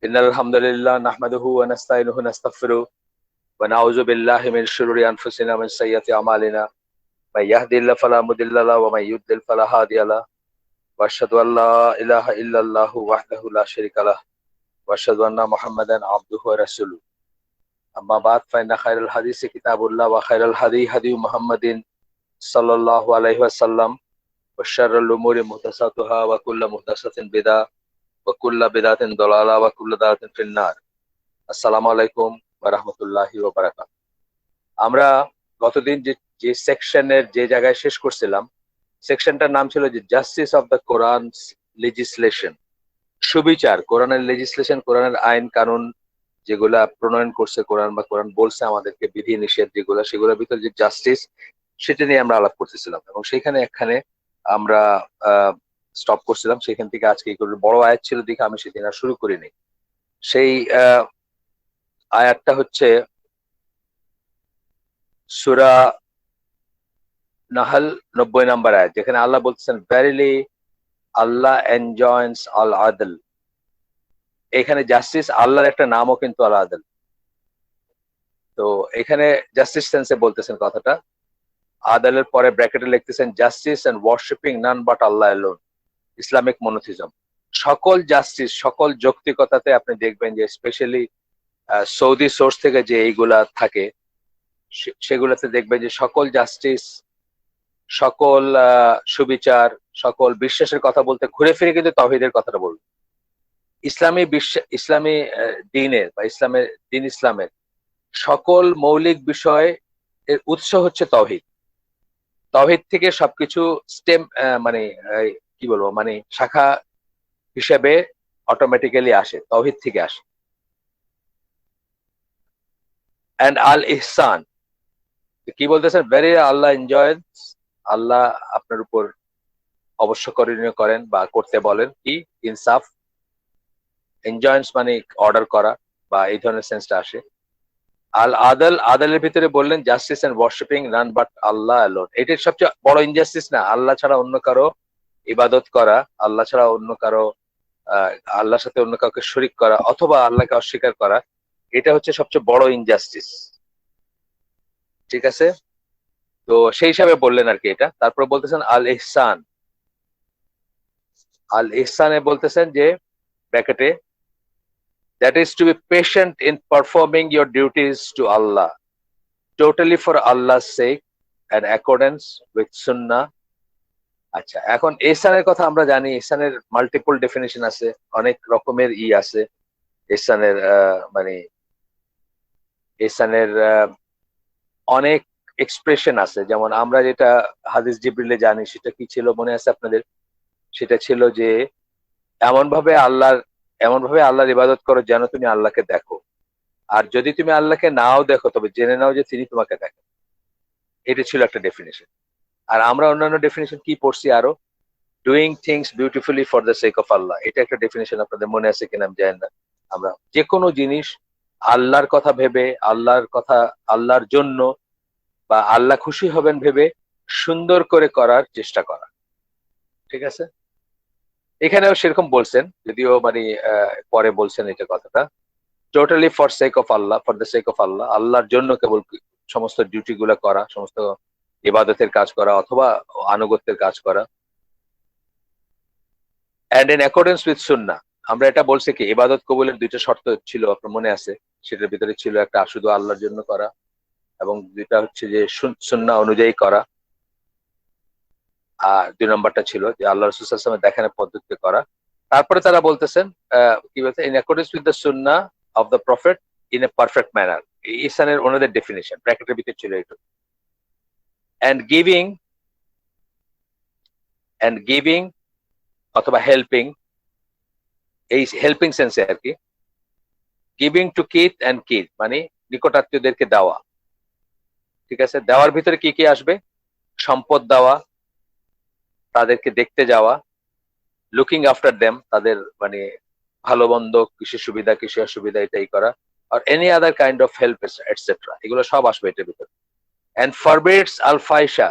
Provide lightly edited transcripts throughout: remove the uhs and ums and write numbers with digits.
إن الحمد لله نحمده ونستعينه ونستغفره ونعوذ بالله من شرور أنفسنا ومن سيئات أعمالنا من يهدي الله فلا مضل له ومن يضلل فلا هادي له وأشهد أن لا إله إلا الله وحده لا شريك له وأشهد أن محمدا عبده ورسوله أما بعد فإن خير الحديث كتاب الله وخير الهدي هدي محمد صلى الله عليه وسلم وشر الأمور محدثاتها وكل محدثة بدعة وكل بدعة ضلالة وكل ضلالة في النار আসসালামু আলাইকুম ওয়া রাহমাতুল্লাহি ওয়া বারাকাতুহু। আমরা গতদিন যে যে সেকশনের যে জায়গায় শেষ করছিলাম, সেকশনটার নাম ছিল যে justice of the Quran legislation, সুবিচার, কোরআনের লেজিসলেশন, কোরআনের আইন কানুন যেগুলা প্রণয়ন করছে কোরআন বা কোরআন বলছে আমাদেরকে, বিধি নিষেধ যেগুলা, সেগুলোর ভিতরে যে জাস্টিস, সেটা নিয়ে আমরা আলাপ করতেছিলাম এবং সেখানে একখানে আমরা স্টপ করছিলাম। সেখান থেকে আজকে বড় আয়াত ছিল দেখে আমি সেদিন আর শুরু করিনি। সেই আয়াতটা হচ্ছে সূরা নাহল 90 নম্বর আয়াত, যেখানে আল্লাহ বলতেছেন ভেরিলি আল্লাহ এনজয়েন্স আল আদল। এখানে জাস্টিস আল্লাহর একটা নামও কিন্তু আল আদল। তো এখানে জাস্টিস সেন্সে বলতেছেন কথাটা। আদালের পরে ব্র্যাকেটে লিখতেছেন justice and worshipping none but Allah alone, Islamic monotheism. সকল জাস্টিস, সকল যৌক্তিকতাতে আপনি দেখবেন যে স্পেশালি সৌদি সোর্স থেকে যে এইগুলা থাকে সেগুলোতে দেখবেন যে সকল জাস্টিস, সকল সুবিচার, সকল বিশ্বাসের কথা বলতে ঘুরে ফিরে কিন্তু তাওহীদের কথাটা বলবে। ইসলামী দিনের বা ইসলামের সকল মৌলিক বিষয় এর উৎস হচ্ছে তাওহীদ। তাওহীদ থেকে সবকিছু স্টেম মানে কি বলবো, মানে শাখা হিসেবে অটোমেটিক্যালি আসে, তাওহীদ থেকে আসে। এন্ড আল ইহসান, কি বলতেছেন, ভেরি আল্লাহ এনজয়েন্স, আল্লাহ আপনার উপর অবশ্য করণীয় করেন বা করতে বলেন কি ইনসাফ। এনজয়েন্স মানে অর্ডার করা বা এই ধরনের সেন্সটা আসে। আল আদল, আদলের ভিতরে বললেন justice and worshipping none but Allah alone. এটার সবচেয়ে বড় ইনজাস্টিস না আল্লাহ ছাড়া অন্য কারো ইবাদত করা, আল্লাহ ছাড়া অন্য কারো আল্লাহর সাথে অন্য কাউকে শরীক করা অথবা আল্লাহকে অস্বীকার করা, এটা হচ্ছে সবচেয়ে বড় ইনজাস্টিস। ঠিক আছে, তো সেই হিসাবে বললেন আর কি এটা। তারপর বলতেছেন আল ইহসান, আল ইহসানে বলতেছেন যে ব্র্যাকেটে that is to be patient in performing your duties to Allah, totally for Allah's sake and accordance with sunnah. আচ্ছা, এখন ইহসানের কথা আমরা জানি, ইহসানের মাল্টিপল ডেফিনিশন আছে, অনেক রকমের আছে ইহসানের, মানে ইহসানের অনেক এক্সপ্রেশন আছে। যেমন আমরা যেটা হাদিস জিবরিলে জানি, সেটা কি ছিল মনে আছে আপনাদের? সেটা ছিল যে এমনভাবে আল্লাহর ইবাদত করো যেন তুমি আল্লাহকে দেখো, আর যদি তুমি আল্লাহকে নাও দেখো তবে জেনে নাও যে তিনি তোমাকে দেখেন। এটা ছিল একটা ডেফিনেশন। আর আমরা অন্যান্য ডেফিনেশন কি পড়ছি আরো, doing things beautifully for the sake of Allah, এটা একটা ডেফিনেশন আপনাদের মনে আছে কিনা আমি জানি না। আমরা যে কোনো জিনিস আল্লাহর কথা ভেবে, আল্লাহর জন্য বা আল্লাহ খুশি হবেন ভেবে সুন্দর করে করার চেষ্টা করা। ঠিক আছে, এখানেও সেরকম বলছেন, যদিও মানে পরে বলছেন এটা কথাটা, totally for sake of Allah, for the sake of Allah, আল্লাহর জন্য কেবল সমস্ত ডিউটি গুলা করা, সমস্ত ইবাদতের কাজ করা অথবা আনুগত্যের কাজ করা। অ্যান্ড ইন অ্যাকর্ডেন্স উইথ সুন্নাহ, আমরা এটা বলছি কি ইবাদত কবুলের দুইটা শর্ত ছিল, আপনার মনে আছে? সেটার ভিতরে ছিল একটা শুধু আল্লাহর জন্য করা, এবং দুইটা হচ্ছে যে সুন্নাহ অনুযায়ী করা। আর ২ নম্বরটা ছিল যে আল্লাহ রাসূল সাল্লাল্লাহু আলাইহি ওয়াসাল্লামের দেখানো পদ্ধতিতে করা। তারপরে তারা বলতেছেন কি বলতে, in accordance with the sunnah of the prophet in a perfect manner. ইহসানের ওনাদের ডেফিনিশন ব্র্যাকেটের ভিতরে ছিল এটা। এন্ড গিভিং অথবা হেল্পিং, এই হেল্পিং সেন্সে আর কি, giving to kith and kith মানে নিকটাত্মীয়দেরকে দেওয়া। ঠিক আছে, দেওয়ার ভিতরে কি কি আসবে? সম্পদ দেওয়া, তাদেরকে দেখতে যাওয়া, লুকিং আফটার দেম, তাদের মানে ভালো মন্দ, কিসের সুবিধা কিসের অসুবিধা এটাই করা, আর any other kind of help etcetera, এগুলো সব আসবে এটার ভিতরে। এন্ড ফরবিডস আল ফাইশা,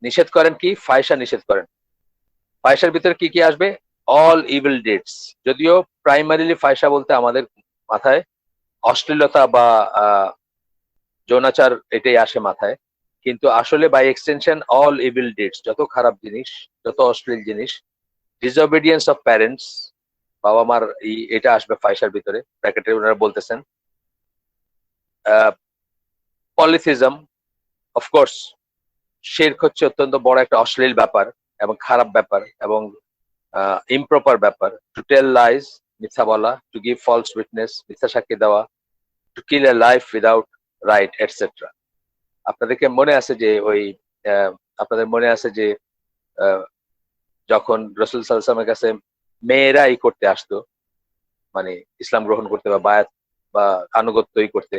নিষেধ করেন কি? ফাইশা নিষেধ করেন। ফাইশার ভিতরে কি কি আসবে? All evil deeds. যদিও প্রাইমারিলি ফাহিশা বলতে আমাদের মাথায় অশ্লীলতা বা যৌনাচার এটাই আসে মাথায়, কিন্তু আসলে by extension all evil deeds, যত খারাপ জিনিস, যত অশ্লীল জিনিস, ডিসঅবিডিয়েন্স অফ প্যারেন্টস, বাবা মার এটা আসবে ফাহিশার ভিতরে, ব্র্যাকেটে ওনারা বলতেছেন। পলিথিজম, অফকোর্স শিরক হচ্ছে অত্যন্ত বড় একটা অশ্লীল ব্যাপার এবং খারাপ ব্যাপার এবং ইমপ্রপার ব্যাপার। টু টেল লাইজ, মিথ্যা বলা, টু গিভ ফলস উইটনেস, মিথ্যা সাক্ষী দেওয়া, to kill A life without right etcetera. আপনাদেরকে মনে আছে যে ওই আপনাদের মনে আছে যে যখন রসুল সাল্লামের কাছে মেয়েরা করতে আসতো, মানে ইসলাম গ্রহণ করতে বা বায়াত বা আনুগত্যই করতে,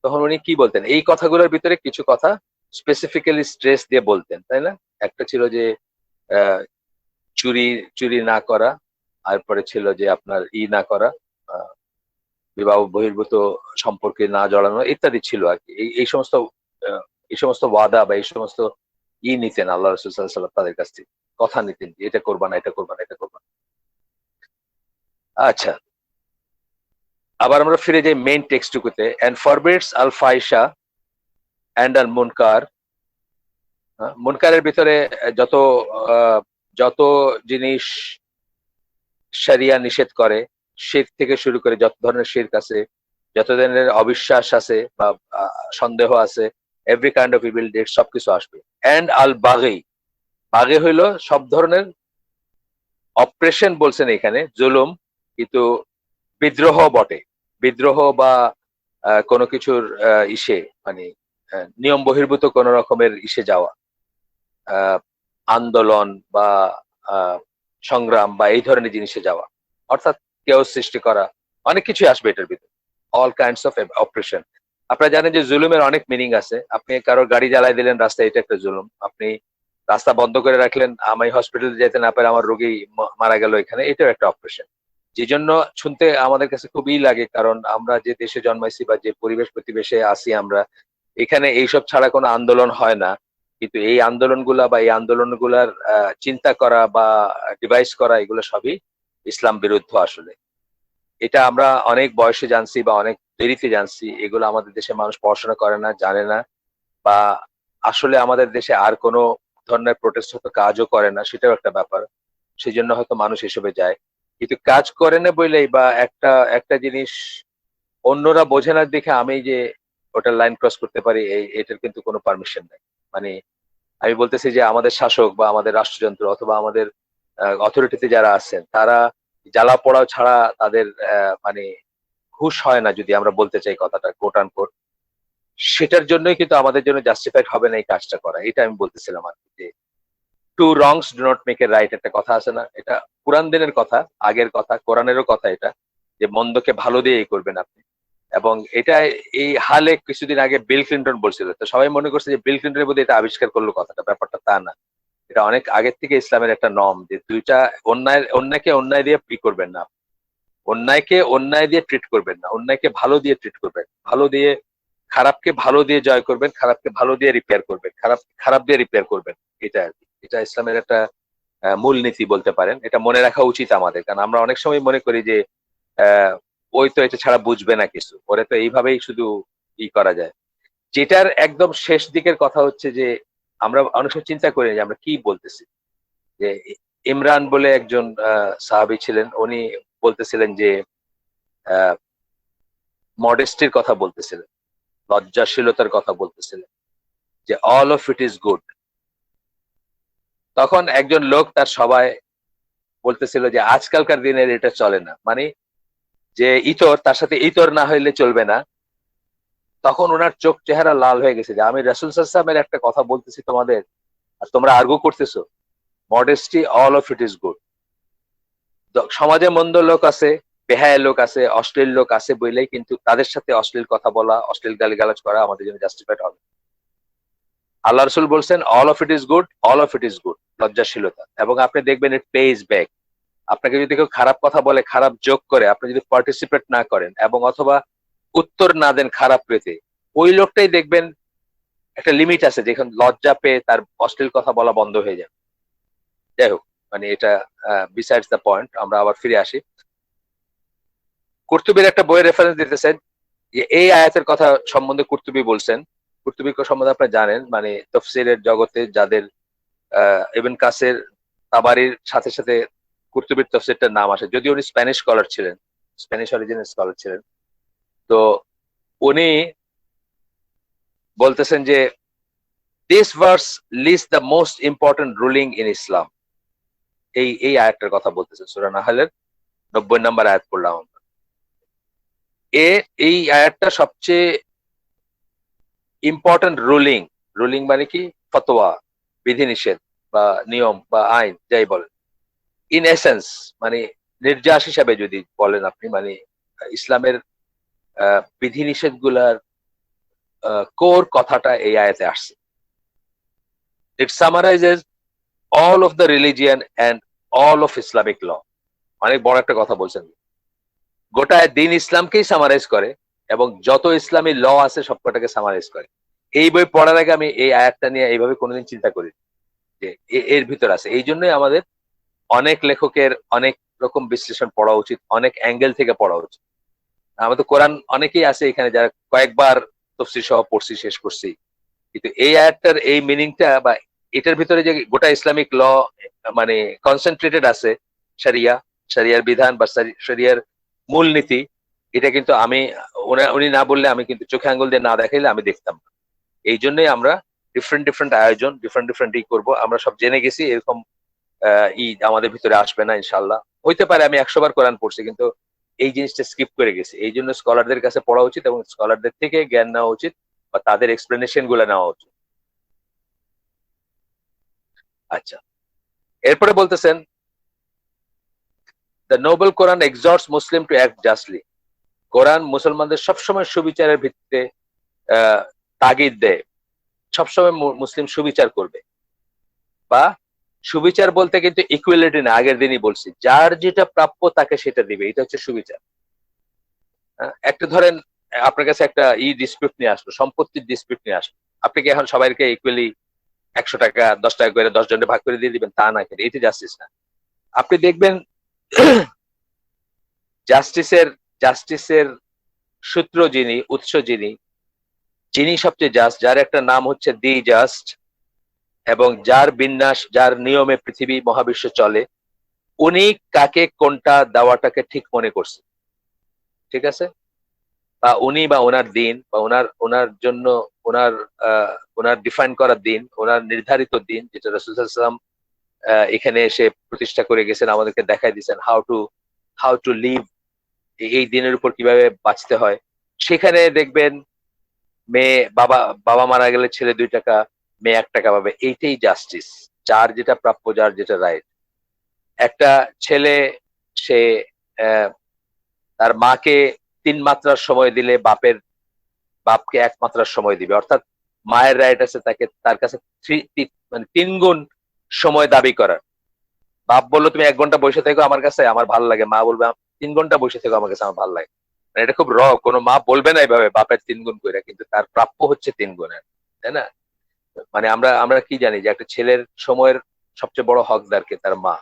তখন উনি কি বলতেন? এই কথাগুলোর ভিতরে কিছু কথা স্পেসিফিক্যালি স্ট্রেস দিয়ে বলতেন, তাই না? একটা ছিল যে আহ, চুরি চুরি না করা, তারপরে ছিল যে আপনার না করা, আহ, বিবাহ বহির্ভূত সম্পর্কে না জড়ানো ইত্যাদি ছিল আর কি। এই সমস্ত আহ, এই সমস্ত ওয়াদা বা এই সমস্ত নিতেন আল্লাহ রসুল সাল্লাল্লাহু আলাইহি ওয়াসাল্লাম তাদের কাছ থেকে, কথা নিতেন যে এটা করবা না, এটা করবা না, এটা করবা না। আচ্ছা, আবার আমরা ফিরে যাই মেইন টেক্সটটুকুতে। এন্ড ফরবিডস আল ফাইশা এন্ড আল মুনকার। মুনকারের ভিতরে যত যত জিনিস শরিয়া নিষেধ করে, শিরক থেকে শুরু করে যত ধরনের শিরক আছে, যত ধরনের অবিশ্বাস আছে বা সন্দেহ আছে, every kind of evil did, সবকিছু আসবে। এন্ড আল বাগি, বাগে হইলো সব ধরনের অপারেশন বলছেন এখানে, জুলুম, কিন্তু বিদ্রোহ বটে। বিদ্রোহ বা কোনো কিছুর ইসে, মানে নিয়ম বহির্ভূত কোন রকমের ইসে যাওয়া, আন্দোলন বা সংগ্রাম বা এই ধরনের জিনিসে যাওয়া, অর্থাৎ কেউ সৃষ্টি করা, অনেক কিছু আসবে এটার ভিতরে। All kinds of operation. আপনারা জানেন যে জুলুমের অনেক মিনিং আছে। আপনি কারো গাড়ি জ্বালাই দিলেন রাস্তায়, এটা একটা জুলুম। আপনি রাস্তা বন্ধ করে রাখলেন, আমি হসপিটালে যেতে না পারে আমার রোগী মারা গেল এখানে, এটাও একটা অপারেশন। যে জন্য শুনতে আমাদের কাছে খুবই লাগে, কারণ আমরা যে দেশে জন্মাইছি বা যে পরিবেশ প্রতিবেশে আছি আমরা, এখানে এইসব ছাড়া কোনো আন্দোলন হয় না। কিন্তু এই আন্দোলনগুলা বা এই আন্দোলনগুলার চিন্তা করা বা ডিভাইস করা, এগুলো সবই ইসলাম বিরুদ্ধ আসলে। এটা আমরা অনেক বয়সে জানছি বা অনেক দেরিতে জানছি। এগুলো আমাদের দেশে মানুষ পড়াশোনা করে না, জানে না, বা আসলে আমাদের দেশে আর কোনো ধরনের প্রোটেস্ট হয়তো কাজও করে না, সেটাও একটা ব্যাপার। সেই জন্য হয়তো মানুষ এসবে যায়। কিন্তু কাজ করে না বলেই বা একটা একটা জিনিস অন্যরা বোঝে না দেখে আমি যে ওটা লাইন ক্রস করতে পারি, এটার কিন্তু কোনো পারমিশন নাই। মানে আমি বলতেছি যে আমাদের শাসক বা আমাদের রাষ্ট্রযন্ত্র অথবা আমাদের অথরিটিতে যারা আছেন, তারা জ্বালা পোড়া ছাড়া তাদের মানে হুঁশ হয় না, যদি আমরা বলতে চাই কথাটা কোট আন কোট। সেটার জন্যই কিন্তু আমাদের জন্য জাস্টিফাইড হবে না এই কাজটা করা। এটা আমি বলতেছিলাম আর কি, যে two wrongs do not make a right, একটা কথা আছে না? এটা পুরান দিনের কথা, আগের কথা, কোরআনেরও কথা এটা, যে মন্দকে ভালো দিয়ে করবেন আপনি। এবং এটা এই হালে কিছুদিন আগে বিল ক্লিন্টন বলছিল, তো সবাই মনে করছে যে বিল ক্লিন্টনের মধ্যে এটা আবিষ্কার করলো কথাটা, ব্যাপারটা তা না। এটা অনেক আগের থেকে ইসলামের একটা নর্ম, যে দুইটা অন্যায়কে অন্যায় দিয়ে করবেন না, অন্যায়কে অন্যায় দিয়ে ট্রিট করবেন না, অন্যায়কে ভালো দিয়ে ট্রিট করবেন, ভালো দিয়ে খারাপকে ভালো দিয়ে জয় করবেন, খারাপকে ভালো দিয়ে রিপেয়ার করবেন, খারাপ খারাপ দিয়ে রিপেয়ার করবেন। এটা আর কি, এটা ইসলামের একটা মূলনীতি বলতে পারেন। এটা মনে রাখা উচিত আমাদের, কারণ আমরা অনেক সময় মনে করি যে আহ ওই তো এটা ছাড়া বুঝবে না কিছু, ওরে তো এইভাবেই শুধু করা যায়। যেটার একদম শেষ দিকের কথা হচ্ছে যে আমরা অনেক সময় চিন্তা করি যে আমরা কি বলতেছি। যে ইমরান বলে একজন সাহাবী ছিলেন, উনি বলতেছিলেন যে মডেস্টির কথা বলতেছিলেন, লজ্জাশীলতার কথা বলতেছিলেন, যে all of it is good. তখন একজন লোক তার সবাই বলতেছিল যে আজকালকার দিনের এটা চলে না, মানে যে ইতর তার সাথে ইতর না হইলে চলবে না। তখন ওনার চোখ চেহারা লাল হয়ে গেছে, যে আমি রাসূল সাল্লাল্লাহু আলাইহি ওয়াসাল্লামের একটা কথা বলতেছি তোমাদের, আর তোমরা আর্গু করতেছো। Modesty, all of it is good. সমাজে মন্দ লোক আছে, বেহায়া লোক আছে, অশ্লীল লোক আছে বইলেই কিন্তু তাদের সাথে অশ্লীল কথা বলা, অশ্লীল গালিগালাজ করা আমাদের জন্য জাস্টিফাইড হবে। আল্লাহ রসুল বলছেন all of it is good, all of it is good, লজ্জাশীলতা। এবং আপনি দেখবেন ইট পেইজ ব্যাক। আপনাকে যদি কেউ খারাপ কথা বলে, খারাপ জোক করে, আপনি যদি পার্টিসিপেট না করেন এবং অথবা উত্তর না দেন খারাপ পেতে, ওই লোকটাই দেখবেন একটা লিমিট আছে যেখানে লজ্জা পেয়ে তার অশ্লীল কথা বলা বন্ধ হয়ে যায়। যাই হোক, মানে এটা বিসাইডস দ্য পয়েন্ট, আমরা আবার ফিরে আসি। কুরতুবীর একটা বইয়ের রেফারেন্স দিতেছেন যে এই আয়াতের কথা সম্বন্ধে কুরতুবী বলছেন। কুরতুবী সম্বন্ধে আপনারা জানেন, মানে তফসিরের জগতে যাদের ইবনে কাসির তাবারির সাথে সাথে কুরতুবীর তফসিরটার নাম আসে, যদিও উনি স্প্যানিশ স্কলার ছিলেন, স্প্যানিশ অরিজিনাল স্কলার ছিলেন। তো উনি বলতেছেন যে this verse list the most important ruling in Islam. এই আয়াতটার কথা বলতেছেন, সূরা নাহলের 90 নম্বর আয়াত পড়লাম আমরা। এই আয়াতটা সবচেয়ে ইম্পর্টেন্ট রুলিং, রুলিং মানে কি ফতোয়া, বিধিনিষেধ বা নিয়ম বা আইন যাই বলেন, ইন এসেন্স মানে নির্যাস হিসাবে যদি বলেন আপনি, মানে ইসলামের বিধিনিষেধ গুলার কোর কথাটা এই আয়াতে আসছে। It summarizes all of the religion and all of Islamic law. অনেক বড় একটা কথা বলছেন, গোটা দিন ইসলামকেই সামারাইজ করে এবং যত ইসলামী ল আছে সবকটাকে সামারাইজ করে। এই বই পড়ার আগে আমি এই আয়াতটা নিয়ে এইভাবে কোনোদিন চিন্তা করি যে এর ভিতর আছে। এই জন্যই আমাদের অনেক লেখকের অনেক রকম বিশ্লেষণ পড়া উচিত, অনেক অ্যাঙ্গেল থেকে পড়া উচিত। আমাদের কোরআন অনেকেই আছে এখানে যারা কয়েকবার তফসির সহ পড়ছি, শেষ করছি, কিন্তু এই আয়াতটার এই মিনিংটা বা এটার ভিতরে যে গোটা ইসলামিক ল মানে কনসেন্ট্রেটেড আছে, শরিয়ার বিধান বা শরিয়ার মূলনীতি, এটা কিন্তু আমি উনি না বললে, আমি কিন্তু চোখে আঙ্গুল দিয়ে না দেখাইলে আমি দেখতাম না। এই জন্যই আমরা ডিফারেন্ট আয়োজন, ডিফারেন্ট ই করবো। আমরা সব জেনে গেছি এরকম আমাদের ভিতরে আসবে না ইনশাল্লাহ। হইতে পারে আমি 100 বার কোরআন পড়ছি কিন্তু এই জিনিসটা স্কিপ করে গেছি। এই জন্য স্কলারদের কাছে পড়া উচিত এবং স্কলারদের থেকে জ্ঞান নেওয়া উচিত বা তাদের এক্সপ্লেনেশন গুলো নেওয়া উচিত। আচ্ছা, এরপরে বলতেছেন the noble Quran exhorts Muslim to act justly. কোরআন মুসলমানদের সবসময় সুবিচারের ভিত্তিতে তাগিদ দেয়, সবসময় মুসলিম সুবিচার করবে। বা সুবিচার বলতে কিন্তু ইকুয়ালিটি না, আগের দিনই বলছি, যার যেটা প্রাপ্য তাকে সেটা দিবে, এটা হচ্ছে সুবিচার। একটা ধরেন আপনার কাছে একটা ডিসপিউট নিয়ে আসলো, সম্পত্তির ডিসপিউট নিয়ে আসলো, আপনি কি এখন সবাইকে ইকুয়ালি 100 টাকা 10 টাকা করে 10 জনে ভাগ করে দিয়ে দিবেন? তা না, কিন্তু এটা জাস্টিস না। আপনি দেখবেন জাস্টিসের সূত্র যিনি, উৎস যিনি সবচেয়ে জাস্ট, যার একটা নাম হচ্ছে দি জাস্ট, এবং যার বিন্যাস, যার নিয়মে পৃথিবী মহাবিশ্ব চলে, উনি কাকে কোনটা দেওয়াটাকে ঠিক মনে করছে, ঠিক আছে? বা উনি বা ওনার দিন বা ওনার জন্য ওনার ডিফাইন করা দিন, ওনার নির্ধারিত দিন, যেটা রাসূল সাল্লাল্লাহু আলাইহি ওয়াসাল্লাম এখানে এসে প্রতিষ্ঠা করে গেছেন, আমাদেরকে দেখাই দিয়েছেন হাউ টু লিভ, এই দিনের উপর কিভাবে বাঁচতে হয়। সেখানে দেখবেন বাবা মারা গেলে ছেলে 2 টাকা, মেয়ে 1 টাকা পাবে, এইটাই জাস্টিস। যার যেটা প্রাপ্য, যার যেটা রাইট। একটা ছেলে সে তার মাকে 3 মাত্রার সময় দিলে বাপকে 1 মাত্রার সময় দিবে, অর্থাৎ মায়ের রাইট আছে তার কাছে 3 গুণ সময় দাবি করার। বাপ বললো তুমি 1 ঘন্টা বসে থেকো আমার কাছে, আমার ভালো লাগে। মা বলবে 3 ঘন্টা বসে থেকো আমার কাছে, আমার ভালো লাগে। মানে এটা খুব কোনো মা বলবে না এইভাবে বাপের 3 গুণ করে, কিন্তু তার প্রাপ্য হচ্ছে 3 গুণের, তাই না? মানে আমরা কি জানি যে একটা ছেলের সময়ের সবচেয়ে বড় হকদারকে তার মা।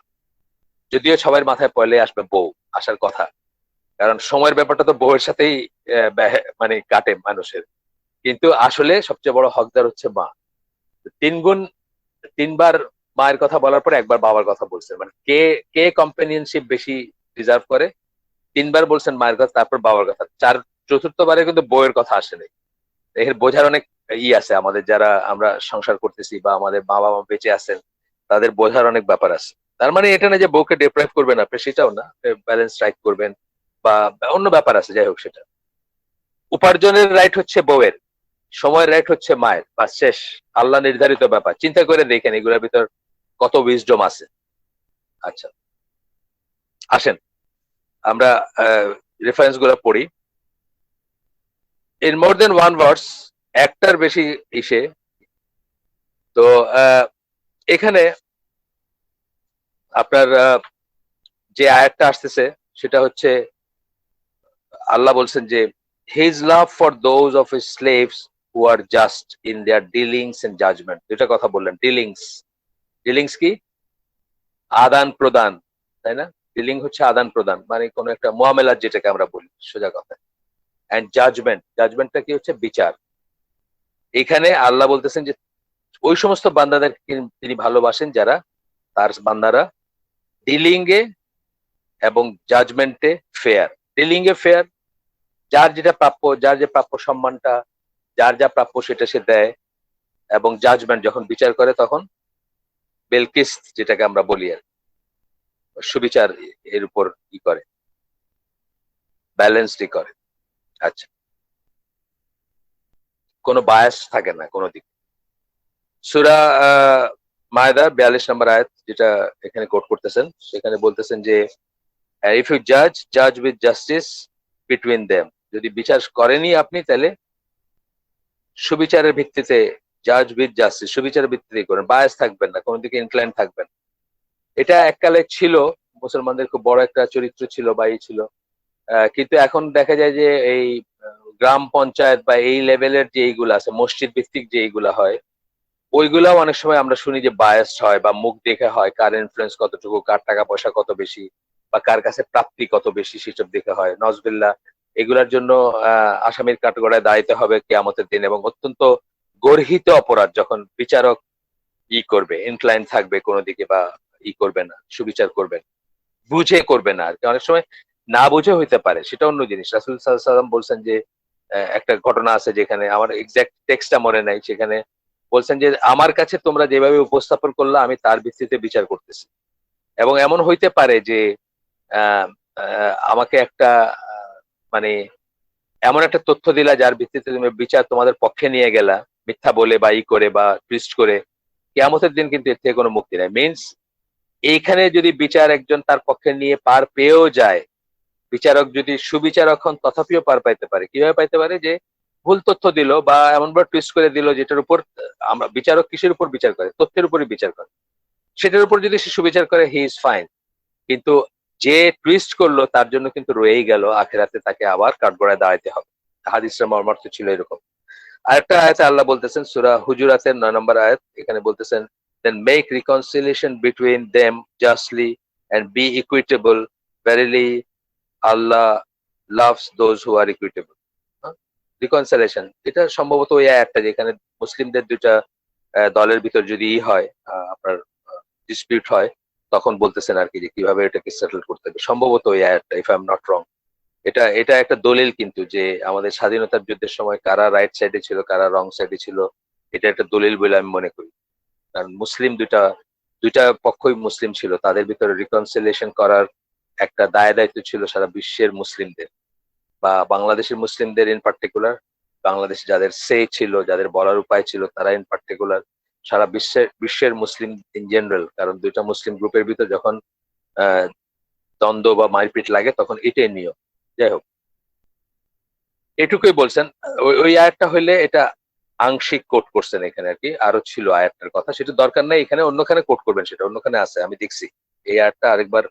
যদিও সবার মাথায় পয়লে আসবে বউ, আসার কথা, কারণ সময়ের ব্যাপারটা তো বউয়ের সাথেই মানে কাটে মানুষের, কিন্তু আসলে সবচেয়ে বড় হকদার হচ্ছে মা। 3 গুণ, 3 বার মায়ের কথা বলার পরে 1 বার বাবার কথা বলছেন, মানে কে কে কম্পেনিয়নশিপ বেশি ডিজার্ভ করে? 3 বার বলছেন মায়ের কথা, তারপর বাবার কথা, চতুর্থবারে কিন্তু বউয়ের কথা আসেনি। এর বোঝার অনেক আছে আমাদের, যারা আমরা সংসার করতেছি বা আমাদের মা বাবা বেঁচে আছেন, তাদের বোঝার অনেক ব্যাপার আছে। তার মানে এটা না যে বউকে ডিপ্রাইভ করবেন আপনি, সেটাও না, ব্যালেন্স রাইট করবেন বা অন্য ব্যাপার আছে, যাই হোক সেটা। উপার্জনের রাইট হচ্ছে বউয়ের, সময়ের রাইট হচ্ছে মায়ের, বা শেষ। আল্লাহ নির্ধারিত ব্যাপার, চিন্তা করে দেখেন এগুলোর ভিতর কত উইজডম আছে। আচ্ছা, আসেন আমরা রেফারেন্স গুলো পড়ি। In more than one verse, একটার বেশি ইসে। তো এখানে আপনার যে আয়াতটা আসতেছে সেটা হচ্ছে আল্লাহ বলছেন যে his love for those of his slaves who are just in their dealings and judgement. দুটা কথা বললেন, ডিলিংস কি? আদান প্রদান, তাই না? ডিলিং হচ্ছে আদান প্রদান, মানে কোনো একটা মুআমেলাত যেটাকে আমরা বলি সোজা কথা। এন্ড জাজমেন্ট, জাজমেন্টটা কি হচ্ছে? বিচার। এখানে আল্লাহ বলতেছেন যে ওই সমস্ত বান্দাদের তিনি ভালোবাসেন যারা, তার বান্দারা ডিলিং এ এবং জাজমেন্টে ফেয়ার। ডিলিং এ ফেয়ার, যার যেটা প্রাপ্য, যার যে প্রাপ্য সম্মানটা, যার যা প্রাপ্য সেটা সে দেয়। এবং জাজমেন্ট যখন বিচার করে তখন বেলকিস যেটাকে আমরা বলি আর সুবিচার এর উপর ই করে, ব্যালেন্সডই করে। আচ্ছা, কোনো বায়াস থাকে না কোনো দিক। সূরা মায়দা 42 নম্বর আয়াত যেটা এখানে কোট করতেছেন, সেখানে বলতেছেন যে ইফ ইউ জাজ উইথ জাস্টিস বিটুইন দেম, যদি বিচার করেনি আপনি তাহলে সুবিচারের ভিত্তিতে, জাজ উইথ জাস্টিস, সুবিচারের ভিত্তিতে করেন, বায়াস থাকবেন না, কোনো দিকে ইনক্লাইন থাকবেন। এটা এককালে ছিল, মুসলমানদের খুব বড় একটা চরিত্র ছিল বা এই ছিল। কিন্তু এখন দেখা যায় যে এই গ্রাম পঞ্চায়েত বা এই লেভেলের যে এইগুলো আছে, মসজিদ ভিত্তিক যে এইগুলা হয়, ওইগুলাও অনেক সময় আমরা শুনি যে বায়াসড হয় বা মুখ দেখে হয়, কার ইনফ্লুয়েন্স কতটুকু, কার টাকা পয়সা কত বেশি বা কার কাছে প্রাপ্তি কত বেশি, সেসব দেখে হয়। নজবিল্লাহ, এগুলার জন্য আসামির কাঠগড়ায় দাঁড়াইতে হবে কিয়ামতের দিন। এবং অত্যন্ত গর্হিত অপরাধ যখন বিচারক ই করবে, ইনক্লাইন থাকবে কোনো দিকে বা ই করবে না, সুবিচার করবে না, বুঝে করবে না আর কি। অনেক সময় না বুঝে হইতে পারে, সেটা অন্য জিনিস। রাসূল সাল্লাল্লাহু আলাইহি ওয়াসাল্লাম বলছেন যে একটা ঘটনা আছে যেখানে আমার এক্সাক্ট টেক্সটটা মনে নাই, সেখানে বলছেন যে আমার কাছে তোমরা যেভাবে উপস্থাপন করলে আমি তার ভিত্তিতে বিচার করতেছি। এবং এমন হইতে পারে যে আহ, আমাকে একটা মানে এমন একটা তথ্য দিলা যার ভিত্তিতে তুমি বিচার তোমাদের পক্ষে নিয়ে গেলা, মিথ্যা বলে বা ই করে বা টুইস্ট করে, কিয়ামতের দিন কিন্তু এর থেকে কোনো মুক্তি নাই। মিনস এইখানে যদি বিচার একজন তার পক্ষে নিয়ে পার পেয়েও যায়, বিচারক যদি সুবিচারক হন তথাপিও পার পাইতে পারে। কিভাবে পাইতে পারে? যে ভুল তথ্য দিল বা এমনভাবে টুইস্ট করে দিল যেটার উপর আমরা, বিচারক কিসের উপর বিচার করে? তথ্যের উপরই বিচার করে। সেটার উপর যদি সে সুবিচার করে, হি ইজ ফাইন। কিন্তু যে টুইস্ট করলো তার জন্য কিন্তু রয়েই গেল, আখেরাতে তাকে আবার কাঠগড়ায় দাঁড়াইতে হবে। হাদিসের মর্মার্থ ছিল এরকম। আরেকটা আয়াতে আল্লাহ বলতেছেন, সূরা হুজুরাতের 9 নম্বর আয়াত, এখানে বলতেছেন, then make reconciliation between them justly and be equitable, verily Allah loves those who are equitable. Reconciliation, এটা সম্ভবত ওই আয়াতটা যেখানে মুসলিমদের দুইটা দলের ভিতর যদি ই হয়, আপনার ডিসপিউট হয়, তখন বলতেছেন আর কি যে কিভাবে এটাকে সেটেল করতে হবে। সম্ভবত ওই আয়াতটা, if I am not wrong. এটা এটা একটা দলিল কিন্তু, যে আমাদের স্বাধীনতার যুদ্ধের সময় কারা রাইট সাইডে ছিল, কারা রং সাইডে ছিল, এটা একটা দলিল বলে আমি মনে করি। কারণ মুসলিম দুইটা দুইটা পক্ষই মুসলিম ছিল, তাদের ভিতরে রিকনসিলিয়েশন করার একটা দায় দায়িত্ব ছিল সারা বিশ্বের মুসলিমদের বা বাংলাদেশের মুসলিমদের ইন পার্টিকুলার। বাংলাদেশে যাদের সে ছিল, যাদের বলার উপায় ছিল, তারা ইন পার্টিকুলার, সারা বিশ্বের মুসলিম ইন জেনারেল। কারণ দুইটা মুসলিম গ্রুপের ভিতর যখন আহ দ্বন্দ্ব বা মারপিট লাগে তখন এটাই নিয়ম। যাই হোক, এটুকুই বলছেন। ওই আয়াতটা হইলে এটা আংশিক কোট করছেন এখানে আর কি। আরো ছিল আয়াতটার কথা, সেটা দরকার নাই এখানে, অন্যখানে কোট করবেন, সেটা অন্যখানে আছে আমি দেখছি। এই আয়াতটা আরেকবার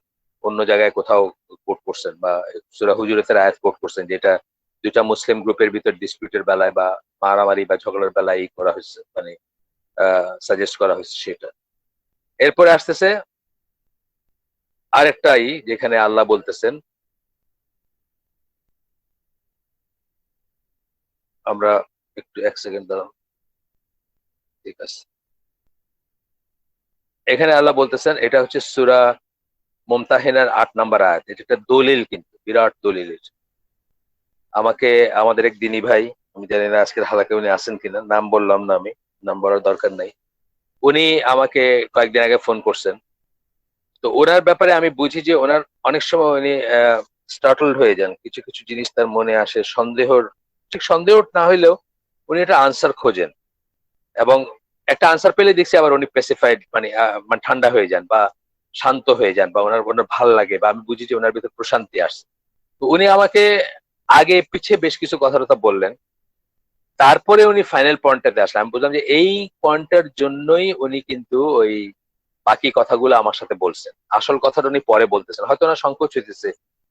অন্য জায়গায় কোথাও কোট করছেন, বা সূরা হুজুরাতের আয়াত কোট করছেন, যেটা দুইটা মুসলিম গ্রুপের ভিতর ডিসপিউটের বেলায় বা মারামারি বা ঝগড়ার বেলায় ই করা হয়েছে, মানে সাজেস্ট করা হয়েছে সেটা। এরপরে আসতেছে আরেকটাই, যেখানে আল্লাহ বলতেছেন, আমরা একটু এক সেকেন্ড দাঁড়ান, ঠিক আছে। এখানে আল্লাহ বলতেছেন, এটা হচ্ছে সূরা মুমতাহিনার 8 নাম্বার আয়াত। এটা একটা দলিল, কিন্তু বিরাট দলিল এটা। আমাকে আমাদের এক দিনী ভাই, আমি জানি না আজকের হালাকে উনি আছেন কিনা, নাম বললাম না আমি, নাম বলার দরকার নাই। উনি আমাকে কয়েকদিন আগে ফোন করছেন। তো ওনার ব্যাপারে আমি বুঝি যে ওনার অনেক সময় উনি স্টার্টলড হয়ে যান, কিছু কিছু জিনিস তার মনে আসে সন্দেহর, ঠিক সন্দেহ না হইলেও উনি একটা আনসার খোঁজেন। এবং একটা আনসার পেলে দেখছি আবার উনি স্পেসিফাইড, মানে মানে ঠান্ডা হয়ে যান বা শান্ত হয়ে যান, বা ওনার ওনার ভাল লাগে, বা আমি বুঝি যে ওনার ভিতরে প্রশান্তি আসছে। তো উনি আমাকে আগে পিছে বেশ কিছু কথাবার্তা বললেন, তারপরে উনি ফাইনাল পয়েন্টটাতে আসলেন। আমি বুঝলাম যে এই পয়েন্টটার জন্যই উনি কিন্তু ওই বাকি কথাগুলো আমার সাথে বলছেন। আসল কথাটা উনি পরে বলতেছেন, হয়তো ওনার সংকোচ হইতেছে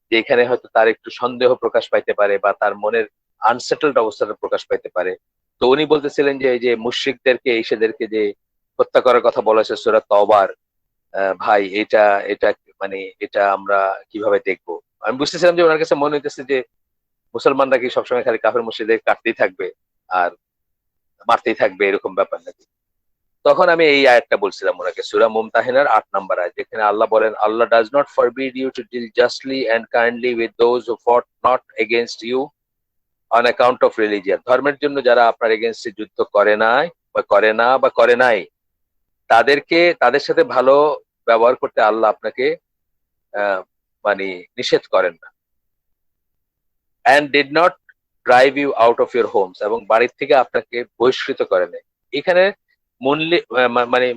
যে এখানে হয়তো তার একটু সন্দেহ প্রকাশ পাইতে পারে বা তার মনের আনসেটেলড অবস্থাটা প্রকাশ পাইতে পারে। তো উনি বলতেছিলেন যে এই যে মুশরিকদেরকে, ঈসাদেরকে যে হত্যা করার কথা বলা হয়েছে সূরা তওবার, ভাই এটা এটা মানে এটা আমরা কিভাবে দেখবো? আমি বুঝতেছিলাম যে ওনার কাছে মনে হইতেছে যে মুসলমানরা কি সবসময় খালি কাফের মসজিদে কাটতেই থাকবে আর মারতেই থাকবে, এরকম ব্যাপার নাকি? তখন আমি এই আয়াতটা বলছিলাম ওনাকে, সূরা মুমতাহিনার ৮ নম্বর আয়াত, যেখানে আল্লাহ বলেন, Allah does not forbid you to deal justly and kindly with those who fought not against you on account of religion. ধর্মের জন্য যারা আপনার এগেইনস্টে যুদ্ধ করে নাই বা করে না বা করে নাই, তাদের সাথে ভালো ব্যবহার করতে আল্লাহ আপনাকে আহ, মানে নিষেধ করেন না। And did not drive you out of your homes, এবং বাড়ির থেকে আপনাকে বহিষ্কৃত করে নেয়। এখানে মানে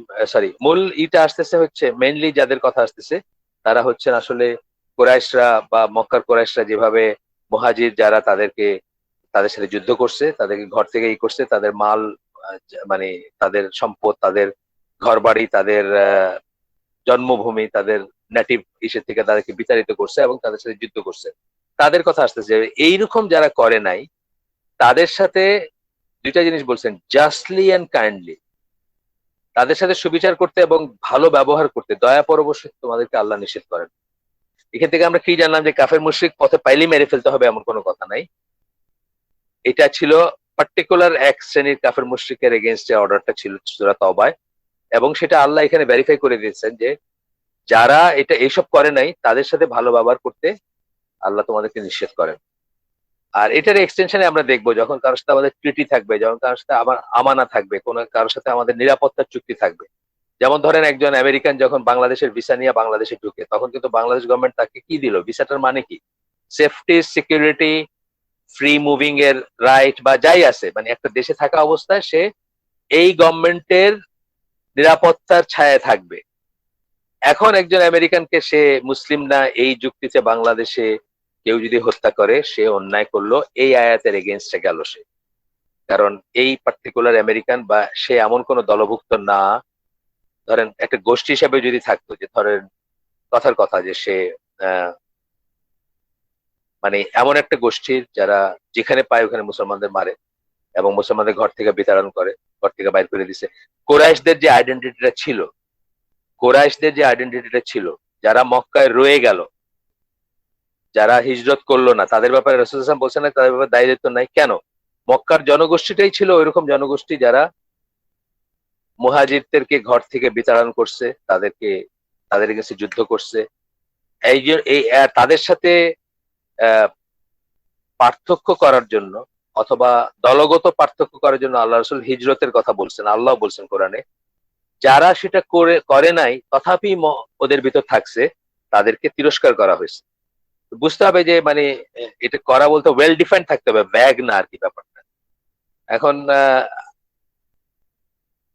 মূল ইটা আসতেছে হচ্ছে মেইনলি যাদের কথা আসতেছে তারা হচ্ছেন আসলে কুরাইশরা বা মক্কার কুরাইশরা, যেভাবে মুহাজির যারা তাদের সাথে যুদ্ধ করছে, তাদেরকে ঘর থেকে করছে, তাদের মাল মানে তাদের সম্পদ, তাদের ঘর বাড়ি, তাদের জন্মভূমি, তাদের নেটিভ ইসের থেকে তাদেরকে বিতাড়িত করছে এবং তাদের সাথে যুদ্ধ করছে, তাদের কথা আসতেছে। এইরকম যারা করে নাই তাদের সাথে দুইটা জিনিস বলছেন, জাস্টলি অ্যান্ড কাইন্ডলি, তাদের সাথে সুবিচার করতে এবং ভালো ব্যবহার করতে, দয়া পরবশ তোমাদেরকে আল্লাহ নিষেধ করেন। এখান থেকে আমরা কি জানলাম যে কাফের মুশরিক পথে পাইলেই মেরে ফেলতে হবে এমন কোনো কথা নাই। এটা ছিল পার্টিকুলার এক শ্রেণীর কাফের মুশরিকের এগেনস্টে অর্ডারটা ছিল সূরা তওবায়, এবং সেটা আল্লাহ এখানে ভেরিফাই করে দিয়েছেন যে যারা এটা এইসব করে নাই তাদের সাথে ভালো ব্যবহার করতে আল্লাহ তোমাদেরকে নিষেধ করেন। আর এটার এক্সটেনশনে আমরা দেখবো যখন কারোর সাথে আমাদের ট্রিটি থাকবে, যখন কারোর সাথে আমার আমানা থাকবে, কোন কারোর সাথে আমাদের নিরাপত্তার চুক্তি থাকবে। যেমন ধরেন একজন আমেরিকান যখন বাংলাদেশের ভিসা নিয়ে বাংলাদেশে ঢুকে, তখন কিন্তু বাংলাদেশ গভর্নমেন্ট তাকে কি দিল? ভিসাটার মানে কি? সেফটি, সিকিউরিটি, ফ্রি মুভিং এর রাইট বা যাই আছে, মানে একটা দেশে থাকা অবস্থায় সে এই গভর্নমেন্টের নিরাপত্তার ছায়ায় থাকবে। এখন একজন আমেরিকানকে, সে মুসলিম না, এই যুক্তিতে বাংলাদেশে কেউ যদি হত্যা করে সে অন্যায় করলো, এই আয়াতের এগেনস্টে গেল সে। কারণ এই পার্টিকুলার আমেরিকান বা সে এমন কোন দলভুক্ত না, ধরেন একটা গোষ্ঠী হিসাবে যদি থাকতো, যে ধরেন কথার কথা যে সে আহ, মানে এমন একটা গোষ্ঠীর যারা যেখানে পায় ওখানে মুসলমানদের মারে এবং মুসলমানদের ঘর থেকে বিতাড়ন করে, ঘর থেকে বাইর করে দিছে। কোরাইশদের যে আইডেন্টিটিটা ছিল, কোরাইশদের যে আইডেন্টিটিটা ছিল, যারা মক্কায় রয়ে গেল, যারা হিজরত করলো না, তাদের ব্যাপারে রাসূল সাল্লাল্লাহু আলাইহি ওয়াসাল্লাম বলছেন না তাদের ব্যাপারে দায়িত্ব নাই। কেন? মক্কার জনগোষ্ঠীটাই ছিল ওইরকম জনগোষ্ঠী যারা মুহাজিরদেরকে ঘর থেকে বিতাড়ন করছে, তাদের কাছে যুদ্ধ করছে। এই যে তাদের সাথে আহ, পার্থক্য করার জন্য অথবা দলগত পার্থক্য করার জন্য আল্লাহ রাসূল হিজরতের কথা বলছেন। আল্লাহ বলছেন কোরআনে, যারা সেটা করে নাই তথাপি ওদের ভিতর থাকছে, তাদেরকে তিরস্কার করা হয়েছে। বুঝতে হবে যে মানে এটা করা বলতে ওয়েল ডিফাইন্ড থাকতে হবে, ব্যাগ না আর কি ব্যাপারটা। এখন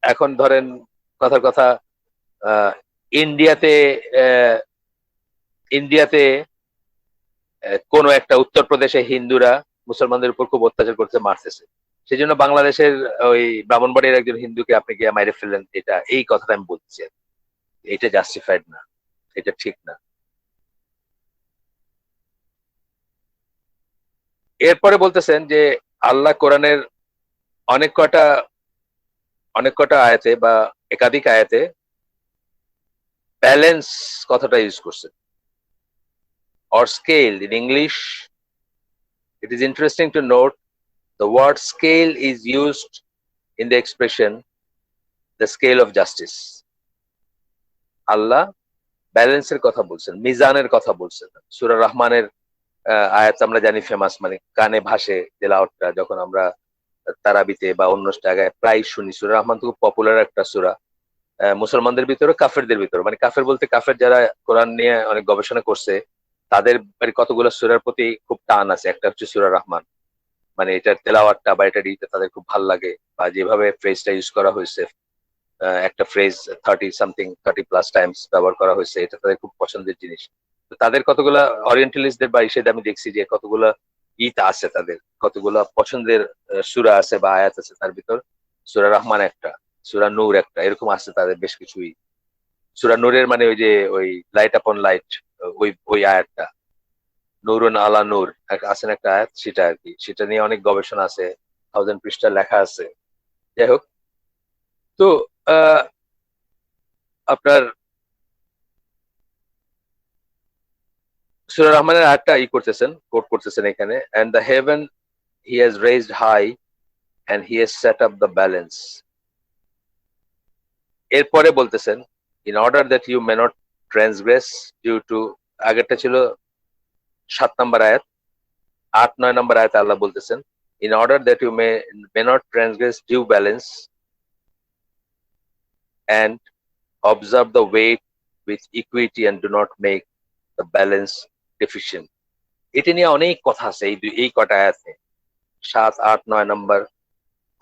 এখন ধরেন কথার কথা, আহ, ইন্ডিয়াতে আহ, ইন্ডিয়াতে কোনো একটা উত্তরপ্রদেশে হিন্দুরা মুসলমানদের উপর খুব অত্যাচার করতে মারতেছে, সেই জন্য বাংলাদেশের ওই ব্রাহ্মণবাড়ির একজন হিন্দুকে আপনি গিয়ে মাইরে ফেললেন, এটা এই কথাটা আমি বলছি। এটা জাস্টিফাইড না, এটা ঠিক না। এরপরে বলতেছেন যে আল্লাহ কোরআনের অনেক কটা অনেক কটা আয়াতে বা একাধিক আয়াতে ব্যালেন্স কথাটা ইউজ করছেন, or scale in English. It is interesting to note the word scale is used in the expression the scale of justice. আল্লাহ ব্যালেন্সের কথা বলছেন, মিজানের কথা বলছেন। সূরা রহমানের আয়াত আমরা জানি ফেমাস, মানে কানে ভাসে তেলাওয়াতটা যখন আমরা তারাবিতে বা অন্য জায়গায় প্রায় শুনি। সূরা রহমান খুব পপুলার একটা সূরা, মুসলমানদের ভিতরে, কাফেরদের ভিতরে, মানে কাফের বলতে কাফের যারা কোরআন নিয়ে অনেক গবেষণা করছে তাদের মানে কতগুলো সূরার প্রতি খুব টান আছে। একটা হচ্ছে সূরা রহমান, মানে এটার তেলাওয়াতটা বা এটা দিতে তাদের খুব ভালো লাগে, বা যেভাবে ফ্রেজটা ইউজ করা হয়েছে, একটা ফ্রেজ 30+ টাইমস ব্যবহার করা হয়েছে, এটা তাদের খুব পছন্দের জিনিস। তো তাদের কতগুলা অরিয়েন্টালিস্টদের বা ইসেতে আমি দেখছি যে কতগুলা আছে, তাদের কতগুলা পছন্দের সূরা আছে বা আয়াত আছে, তার ভিতর সূরা রহমান একটা, সূরা নূর একটা, এরকম আছে তাদের বেশ কিছুই। সূরা নূরের মানে ওই যে ওই লাইট আপন লাইট, ওই ওই আয়াতটা, নূরুন আলা নূর আছে না একটা আয়াত, সেটা আর কি, সেটা নিয়ে অনেক গবেষণা আছে, 1000 পৃষ্ঠা লেখা আছে। যাই হোক, তো আহ আপনার সূরা রহমানের আয়াতটা কোট করতেছেন এখানে, and the heaven he has raised high and he has set up the balance. এরপরে বলতেছেন, in order that you may not transgress due to, আগেরটা ছিল 7 নম্বর আয়াত, 8-9 নম্বর আয়াত আল্লাহ বলতেছেন, in order that you may not transgress due balance and observe the weight with equity and do not make the balance deficient. এটা নিয়ে অনেক কথা আছে এই কটা আয়াতে, 7, 8, 9 নম্বর,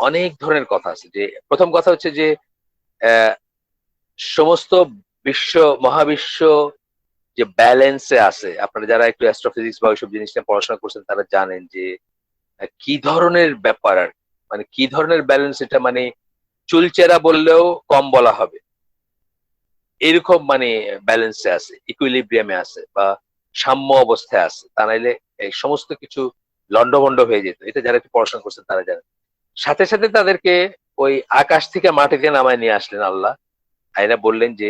অনেক ধরনের কথা আছে। যে প্রথম কথা হচ্ছে যে সমস্ত মহাবিশ্ব যে ব্যালেন্সে আছে, আপনারা যারা একটু অ্যাস্ট্রোফিজিক্স বা ওইসব জিনিস নিয়ে পড়াশোনা করছেন তারা জানেন যে কি ধরনের ব্যাপার, আর মানে কি ধরনের ব্যালেন্স, এটা মানে চুলচেরা বললেও কম বলা হবে, এরকম মানে ব্যালেন্সে আছে, ইকুইলিব্রিয়ামে আছে বা সাম্য অবস্থায় আছে। তা নাইলে এই সমস্ত কিছু লন্ডভন্ড হয়ে যেত। এটা যারা একটু পড়াশোনা করছেন তারা জানেন। সাথে সাথে তাদেরকে ওই আকাশ থেকে মাটিতে নামায় নিয়ে আসলেন আল্লাহ, আইনা বললেন যে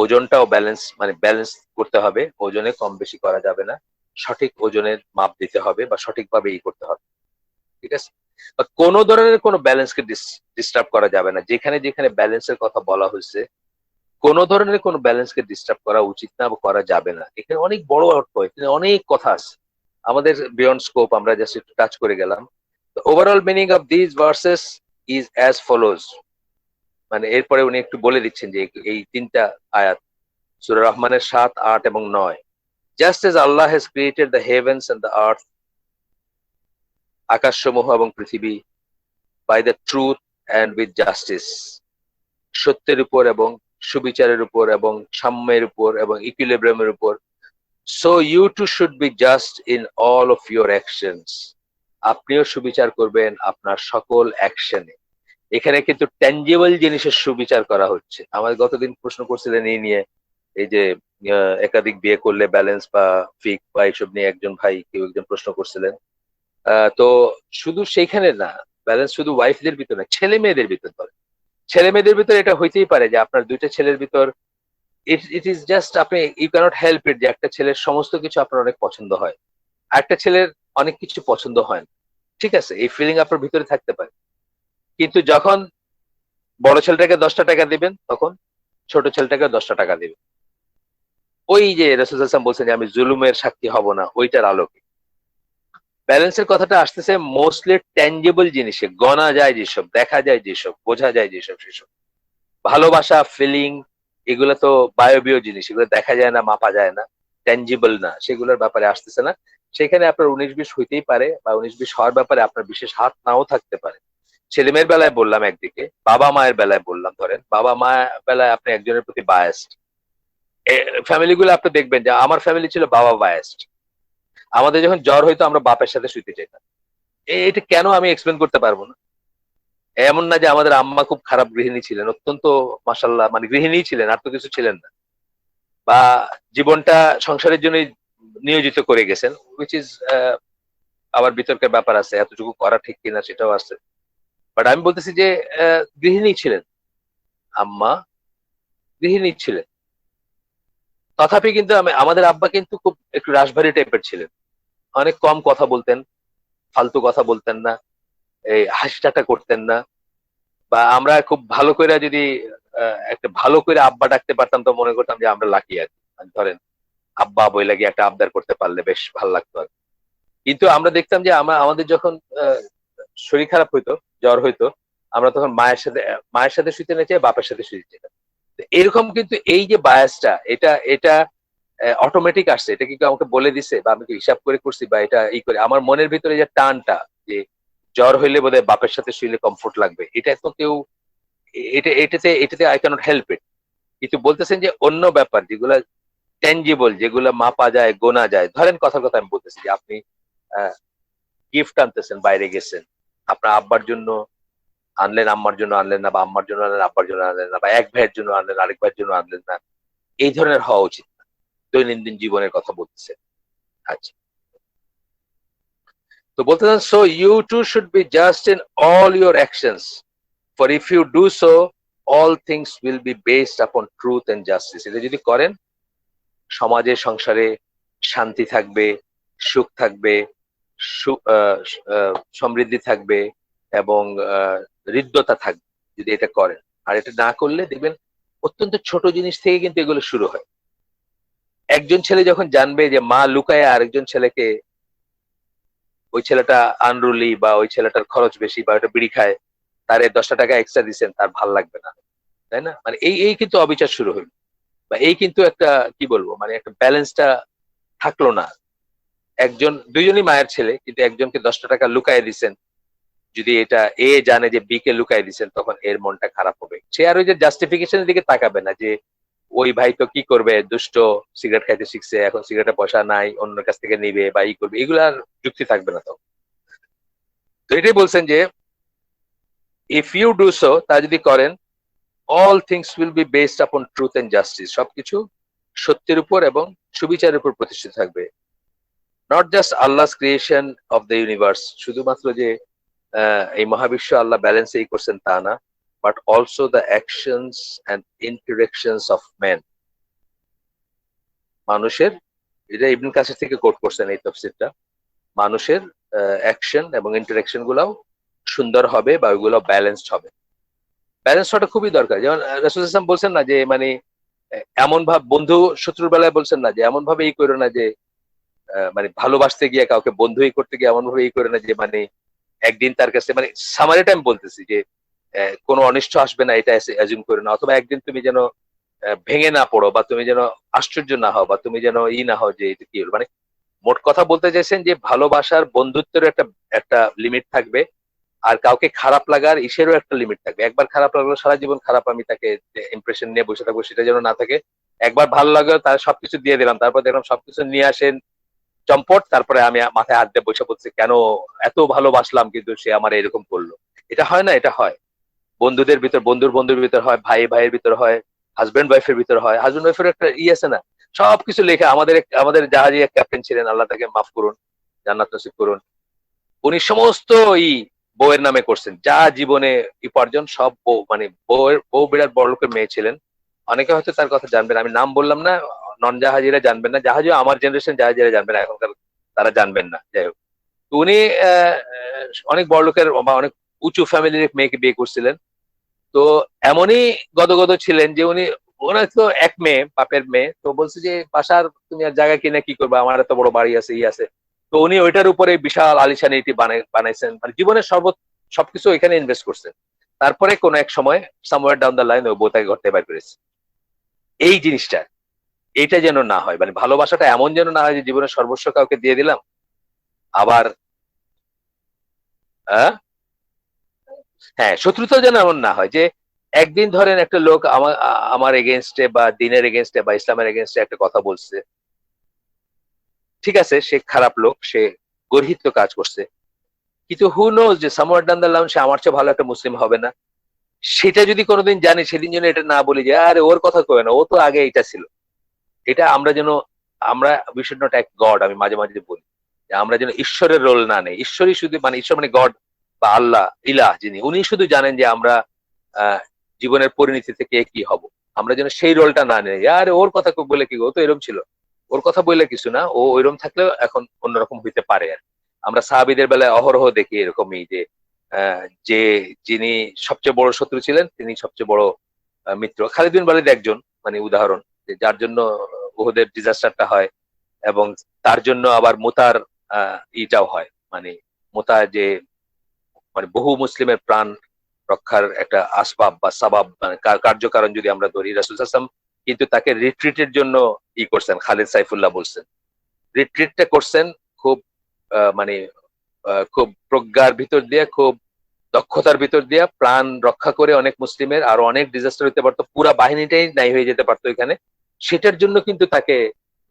ওজনটাও ব্যালেন্স করতে হবে, ওজনে কম বেশি করা যাবে না, সঠিক ওজনের মাপ দিতে হবে বা সঠিকভাবে করতে হবে, ঠিক আছে? কোন ধরনের কোনো ব্যালেন্সকে ডিস্টার্ব করা যাবে না। যেখানে যেখানে ব্যালেন্সের কথা বলা হয়েছে, কোন ধরনের কোনো ব্যালেন্সকে ডিস্টার্ব করা উচিত না বা করা যাবে না। এখানে অনেক বড় অর্থ, এখানে অনেক কথা আছে, আমাদের বিয়ন্ড স্কোপ, আমরা জাস্ট একটু টাচ করে গেলাম। Overall meaning of this versus is as follows, মানে এরপরে উনি একটু বলে দিচ্ছেন যে এই 3টা আয়াত সূরা রহমানের 7, 8 এবং 9, just as Allah has created the heavens and the earth, আকাশসমূহ এবং পৃথিবী, by the truth and with justice, সত্যের উপর এবং সুবিচারের উপর এবং সাম্যের উপর এবং ইকুইলিব্রিয়ামের উপর, so you too should be just in all of your actions, আপনিও সুবিচার করবেন আপনার সকল অ্যাকশনে। এখানে কিন্তু ট্যাঞ্জিবল জিনিসের সুবিচার করা হচ্ছে। আমার গতদিন প্রশ্ন করছিলেন এই নিয়ে, এই যে একাধিক বিয়ে করলে ব্যালেন্স বা ফিক বা এইসব নিয়ে একজন প্রশ্ন করছিলেন। তো শুধু সেইখানে না, ব্যালেন্স শুধু ওয়াইফদের ভিতর না, ছেলে মেয়েদের ভিতর ধরে, ছেলে মেয়েদের ভিতর এটা হইতেই পারে যে আপনার 2টা ছেলের ভিতর ইট ইজ জাস্ট, আপনি ইউ ক্যানট হেল্প ইট, যে একটা ছেলের সমস্ত কিছু আপনার অনেক পছন্দ হয়, একটা ছেলের অনেক কিছু পছন্দ হয় না, ঠিক আছে? এই ফিলিং আপনার ভিতরে থাকতে পারে। কিন্তু যখন বড় ছেলেটাকে 10টা টাকা দিবেন, তখন ছোট ছেলেটাকে 10টা টাকা দিবেন। ওই যে রাসূল সাল্লাল্লাহু আলাইহি ওয়াসাল্লাম বলছেন যে আমি জুলুমের সাক্ষী হব না, ওইটার আলোকে ব্যালেন্সের কথাটা আসতেছে মোস্টলি ট্যাঞ্জিবল জিনিসে, গণা যায় যেসব, দেখা যায় যেসব, বোঝা যায় যেসব, সেসব। ভালোবাসা, ফিলিং, এগুলো তো বায়বীয় জিনিস, এগুলো দেখা যায় না, মাপা যায় না, ট্যাঞ্জিবল না, সেগুলোর ব্যাপারে আসতেছে না। সেখানে আপনার 19-20 হইতেই পারে বা 19-20 হওয়ার ব্যাপারে আপনার বিশেষ হাত নাও থাকতে পারে। ছেলে মেয়ের বেলায় বললাম একদিকে, বাবা মায়ের বেলায় বললাম, ধরেন বাবা মায়ের বেলায় আপনি একজনের প্রতি বায়াসড, ফ্যামিলি গুলো আপনি দেখবেন যে আমার ফ্যামিলি ছিল বাবা বায়াসড, আমাদের যখন জ্বর হইতো আমরা বাপের সাথে শুইতে যেতাম। এটা কেন আমি এক্সপ্লেন করতে পারবো না। এমন না যে আমাদের আম্মা খুব খারাপ গৃহিণী ছিলেন, অত্যন্ত মাশাআল্লাহ মানে গৃহিণী ছিলেন, আর তো কিছু ছিলেন না, বা জীবনটা সংসারের জন্য নিয়োজিত করে গেছেন, উইচ ইজ আবার বিতর্কের ব্যাপার আছে, এতটুকু করা ঠিক কিনা সেটাও আছে। বাট আমি বলতেছি যে গৃহিণী ছিলেন, আম্মা গৃহিণী ছিলেন, তথাপি কিন্তু আমাদের আব্বা কিন্তু খুব একটু রাশভারী টাইপের ছিলেন, অনেক কম কথা বলতেন, ফালতু কথা বলতেন না, এই হাসি ঠাট্টা করতেন না। বা আমরা খুব ভালো করে যদি একটা ভালো করে আব্বা ডাকতে পারতাম তো মনে করতাম যে আমরা লাকি আর কি। ধরেন আব্বা বই লাগিয়ে একটা আবদার করতে পারলে বেশ ভালো লাগতো আর। কিন্তু আমরা দেখতাম যে আমাদের যখন শরীর খারাপ হইতো, জ্বর হইতো, আমরা তখন মায়ের সাথে শুইতে না চাই, বাপের সাথে শুইতে যেতাম। এরকম কিন্তু এই যে বায়াসটা, এটা অটোমেটিক আসছে, এটা কিন্তু আমাকে বলে দিছে বা আমি হিসাব করে করছি বা এটা করে আমার মনের ভিতরে যে টানটা, যে জ্বর হইলে বোধহয় বাপের সাথে শুইলে কমফোর্ট লাগবে, এটা তো কেউ এটাতে আই ক্যানট হেল্প ইট। কিন্তু বলতেছেন যে অন্য ব্যাপার যেগুলা ট্যাঞ্জিবল, যেগুলা মাপা যায়, গোনা যায়, ধরেন কথার কথা আমি বলতেছি যে আপনি গিফট আনতেছেন, বাইরে গেছেন, আপনার আব্বার জন্য আনলেন, আম্মার জন্য আনলেন না, বা আম্মার জন্য আনলেন, আব্বার জন্য আনলেন না, বা এক ভাইয়ের জন্য আনলেন, আরেক ভাইয়ের জন্য আনলেন না, এই ধরনের হওয়া উচিত না। দৈনন্দিন জীবনের কথা বলতেছে। আচ্ছা, তো বলতেছেন so you too should be just in all your actions, for if you do so all things will be based upon truth and justice. এটা যদি করেন সমাজে সংসারে শান্তি থাকবে, সুখ থাকবে, সমৃদ্ধি থাকবে এবং হৃদ্যতা থাকবে যদি এটা করেন। আর এটা না করলে দেখবেন অত্যন্ত ছোট জিনিস থেকে কিন্তু এগুলো শুরু হয়। একজন ছেলে যখন জানবে যে মা লুকায় আরেকজন ছেলেকে, ওই ছেলেটা আনরুলি বা ওই ছেলেটার খরচ বেশি বা ওটা বিড়ি খায়, তার 10টা টাকা এক্সট্রা দিচ্ছেন, তার ভাল লাগবে না, তাই না? মানে এই এই কিন্তু অবিচার শুরু হইল, বা এই কিন্তু একটা কি বলবো, মানে একটা ব্যালেন্সটা থাকলো না। দুইজনই মায়ের ছেলে, কিন্তু একজনকে 10টা টাকা লুকায় দিচ্ছেন, যদি এটা এ জানে যে বি কে লুকাই দিচ্ছেন, তখন এর মনটা খারাপ হবে। সে আর ওই যে জাস্টিফিকেশনের দিকে তাকাবে না যে ওই ভাই তো কি করবে, দুষ্ট, সিগারেট খাইতে শিখছে, এখন সিগারেটের পয়সা নাই, অন্যের কাছ থেকে নিবে বা ই করবে, এগুলার যুক্তি থাকবে না। তো তো এটাই বলছেন যে ইফ ইউ ডু সো, তা যদি করেন, all things will be based upon truth and justice, সবকিছু সত্যের উপর এবং সুবিচারের উপর প্রতিষ্ঠিত থাকবে। Not just Allah's creation of the universe, শুধুমাত্র যে এই মহাবিশ্ব আল্লাহ ব্যালেন্সেই করছেন তা না, but also the actions and interactions of man, মানুষের, এটা ইবনে কাসির থেকে কোট করছেন এই তাফসীরটা, মানুষের অ্যাকশন এবং ইন্টারেকশন গুলাও সুন্দর হবে বা ওইগুলো ব্যালেন্সড হবে। ব্যালেন্স হওয়াটা খুবই দরকার। যেমন রাসূল সাল্লাল্লাহু আলাইহি ওয়াসাল্লাম বলছেন না যে মানে এমন ভাব, বন্ধু শত্রুর বেলায় বলছেন না যে এমন ভাবে ই করো না যে মানে ভালোবাসতে গিয়ে কাউকে বন্ধুই করতে গিয়ে এমন ভাবে ই করে না যে মানে একদিন তার কাছে, মানে সামারি টাইম বলতেছি যে কোনো অনিষ্ট আসবে না এটা অ্যাজিউম করে না, অথবা একদিন তুমি যেন ভেঙে না পড়ো, বা তুমি যেন আশ্চর্য না হও, বা তুমি যেন ই না হও যে এটা কি হলো। মানে মোট কথা বলতে চাইছেন যে ভালোবাসার, বন্ধুত্বের একটা একটা লিমিট থাকবে, আর কাউকে খারাপ লাগার ইসেরও একটা লিমিট থাকবে। একবার খারাপ লাগলো, সারা জীবন খারাপ আমি তাকে ইমপ্রেশন নিয়ে বসে থাকবো, সেটা যেন না থাকে। একবার ভালো লাগলো, তার সবকিছু দিয়ে দিলাম, তারপর দেখলাম সবকিছু নিয়ে আসেন চম্পট, তারপরে আমি মাথায় হাত দিয়ে বসে পড়ছি, কেন এত ভালোবাসলাম কিন্তু সে আমার এরকম করলো। এটা হয় না? এটা হয় বন্ধুদের ভিতর, বন্ধুর বন্ধুর ভিতর হয়, ভাই ভাইয়ের ভিতর হয়, হাজবেন্ড ওয়াইফের ভিতর হয়। হাজবেন্ড ওয়াইফের একটা ই আছে না, সবকিছু লেখা। আমাদের জাহাজে এক ক্যাপ্টেন ছিলেন, আল্লাহ তাকে মাফ করুন, জান্নাত নসিব করুন। উনি সমস্ত ই বউয়ের নামে করছেন, যা জীবনে উপার্জন সব বউ, মানে বউ বিরাট বড় লোকের মেয়ে ছিলেন। অনেকে হয়তো তার কথা জানবেন, আমি নাম বললাম না, নন জাহাজিরা জানবেন না, জাহাজও আমার জেনারেশন জাহাজিরা জানবেন না, এখনকার তারা জানবেন না। যাই হোক, তো উনি অনেক বড় লোকের বা অনেক উঁচু ফ্যামিলির মেয়েকে বিয়ে করছিলেন। তো এমনই গদগদ ছিলেন যে উনি, ওনার তো এক মেয়ে, বাপের মেয়ে, তো বলছে যে বাসার তুমি আর জায়গা কিনে কি করবে, আমার এত বড় বাড়ি আছে, ই আছে। তো উনি ওইটার উপরে বিশাল আলিশান এটি বানাইছেন, মানে জীবনের সবকিছু এখানে ইনভেস্ট করছেন। তারপরে কোন এক সময় সামওয়্যার ডাউন দ্য লাইন ওই বউ তাকে ঘর থেকে বাইর করেছে। এই জিনিসটা, এটা যেন না হয়, মানে ভালোবাসাটা এমন যেন না হয় যে জীবনের সর্বস্ব কাউকে দিয়ে দিলাম। আবার আহ হ্যাঁ, শত্রুতাও যেন এমন না হয় যে একদিন ধরেন একটা লোক আমার এগেনস্টে বা দিনের এগেনস্টে বা ইসলামের এগেনস্টে একটা কথা বলছে, ঠিক আছে, সে খারাপ লোক, সে গর্হিত কাজ করছে, কিন্তু হু নোজ যে সামওয়্যার ডাউন দ্য লাইন সে আমার চেয়ে ভালো একটা মুসলিম হবে না। সেটা যদি কোনোদিন জানি, সেদিন যেন এটা না বলি যে আরে ওর কথা কই না, ও তো আগে এটা ছিল। এটা আমরা যেন, আমরা we should not act god, আমি মাঝে মাঝে বলি যে আমরা যেন ঈশ্বরের রোল না নেই। ঈশ্বরই শুধু, মানে ঈশ্বর মানে গড বা আল্লাহ, ইলাহ যিনি, উনি শুধু জানেন যে আমরা আহ জীবনের পরিণতি থেকে কি হব। আমরা যেন সেই রোলটা না নেই, আরে ওর কথা বলে কি, ও তো এরকম ছিল, ওর কথা বললে কিছু না, ও ওইরকম থাকলেও এখন অন্যরকম হইতে পারে। আর আমরা সাহাবীদের বেলায় অহরহ দেখি এরকমই যে আহ, যে যিনি সবচেয়ে বড় শত্রু ছিলেন, তিনি সবচেয়ে বড় মিত্র। খালিদ বিন ওয়ালিদ একজন, মানে উদাহরণ, যে যার জন্য উহুদের ডিজাস্টারটা হয়, এবং তার জন্য আবার মুতার ইটাও হয়, মানে মুতা যে, মানে বহু মুসলিমের প্রাণ রক্ষার একটা আসবাব বা সাবাব, মানে কার্যকারণ যদি আমরা ধরি, রাসূল সাল্লাল্লাহু আলাইহি ওয়াসাল্লাম কিন্তু তাকে রিট্রিটের জন্য ই করছেন, খালিদ সাইফুল্লাহ বলছেন। রিট্রিটটা করছেন খুব মানে খুব প্রজ্ঞার ভিতর দিয়ে, খুব দক্ষতার ভিতর দিয়ে, প্রাণ রক্ষা করে অনেক মুসলিমের, আরো অনেক ডিজাস্টার হতে পারতো, পুরা বাহিনীটাই নাই হয়ে যেতে পারতো এখানে। সেটার জন্য কিন্তু তাকে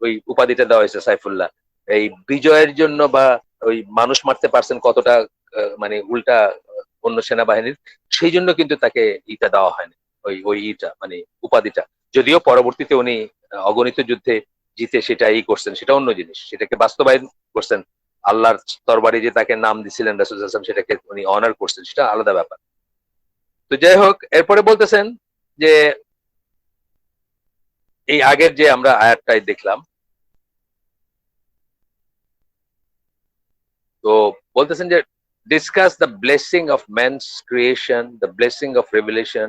ওই উপাধিটা দেওয়া হয়েছে সাইফুল্লাহ। এই বিজয়ের জন্য বা ওই মানুষ মারতে পারছেন কতটা মানে উল্টা অন্য সেনাবাহিনীর, সেই জন্য কিন্তু তাকে ইটা দেওয়া হয়নি, ওই ওই ইটা মানে উপাধিটা। যদিও পরবর্তীতে উনি অগণিত যুদ্ধে জিতে সেটা ই করছেন, সেটা অন্য জিনিস, সেটাকে বাস্তবায়ন করছেন। আল্লাহর তরবারি যে তাকে নাম দিছিলেন রাসূল সাল্লাল্লাহু আলাইহি ওয়াসাল্লাম, সেটাকে উনি অনার করছেন, সেটা আলাদা ব্যাপার। তো যাই হোক, এরপরে বলতেছেন যে এই আগের যে আমরা আয়াতটাই দেখলাম, তো বলতেছেন যে discuss the blessing of man's creation, the blessing of revelation,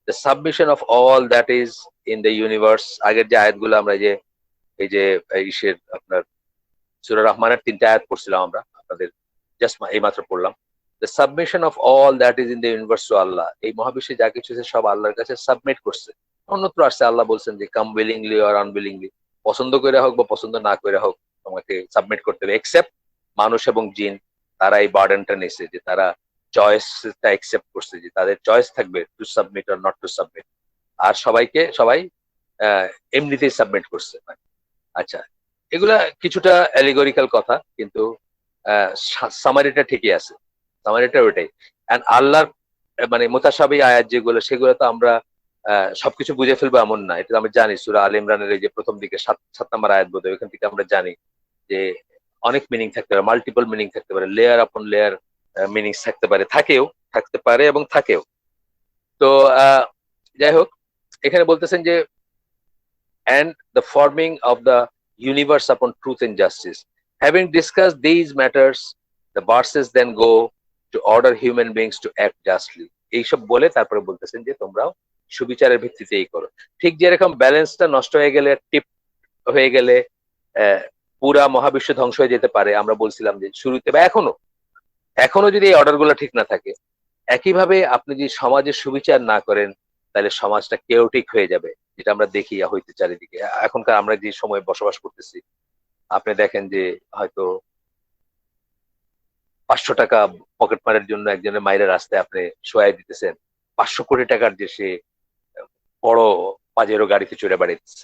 the submission of all that is in the universe. আগের যে আয়াতগুলো আমরা যে এই যে ইসের আপনার সূরা রহমানের 3টা আয়াত পড়ছিলাম আমরা, আপনাদের জাস্ট এই মাত্র পড়লাম। The submission of all that is in the universe to Allah. এই মহাবিশ্বে যা কিছু আছে সব আল্লাহর কাছে সাবমিট করছে। অন্যত্র আসছে আল্লাহ বলছেন যে কাম উইলিংলি অর আনউইলিংলি, পছন্দ করে হোক বা পছন্দ না করে হোক তোমাকে সাবমিট করতে হবে। এক্সেপ্ট মানুষ এবং জিন, তারা এই বার্ডেনটা নিছে যে তারা চয়েসটা একসেপ্ট করছে যে তাদের চয়েস থাকবে to submit or not to submit. আর সবাই এমনিতেই সাবমিট করছে। আচ্ছা, এগুলা কিছুটা অ্যালিগরিক্যাল কথা, কিন্তু সামারিটা ঠিকই আছে, সামারিটা ওইটাই। এন্ড আল্লাহর মানে মুতাশাবি আয়াত যেগুলো, সেগুলো তো আমরা সবকিছু বুঝে ফেলবো এমন না। এটা আমরা জানি সূরা আল ইমরানের এই যে প্রথম দিকে 7 নম্বর আয়াত বোধহয়, ওইখান থেকে আমরা জানি যে অনেক মিনিং থাকতে পারে, মাল্টিপল মিনিং থাকতে পারে, লেয়ার আপন লেয়ার মিনিংস থাকতে পারে, থাকতে পারে এবং থাকেও। তো যাই হোক, এখানে বলতেছেন যে and the forming of the universe upon truth and justice. Having discussed these matters, the verses then go to order human beings to act justly. এইসব বলে তারপরে বলতেছেন যে তোমরাও সুবিচারের ভিত্তিতে এই করো। ঠিক যেরকম ব্যালেন্সটা নষ্ট হয়ে গেলে, টিপ হয়ে গেলে পুরা মহাবিশ্ব ধ্বংস হয়ে যেতে পারে। আমরা বলছিলাম যে শুরুতে বা এখনো যদি এই অর্ডার গুলো ঠিক না থাকে, একইভাবে আপনি যদি সমাজের সুবিচার না করেন, তাহলে সমাজটা কেওটিক হয়ে যাবে, যেটা আমরা দেখি হইতে চারিদিকে। এখনকার আমরা যে সময় বসবাস করতেছি, আপনি দেখেন যে হয়তো 500 টাকা পকেট মারের জন্য একজনের মাইরে রাস্তায় আপনি শোয়াই দিতেছেন, 500 কোটি টাকার যে সে বড় পাজেরো গাড়িতে চড়ে বেড়াইতেছে।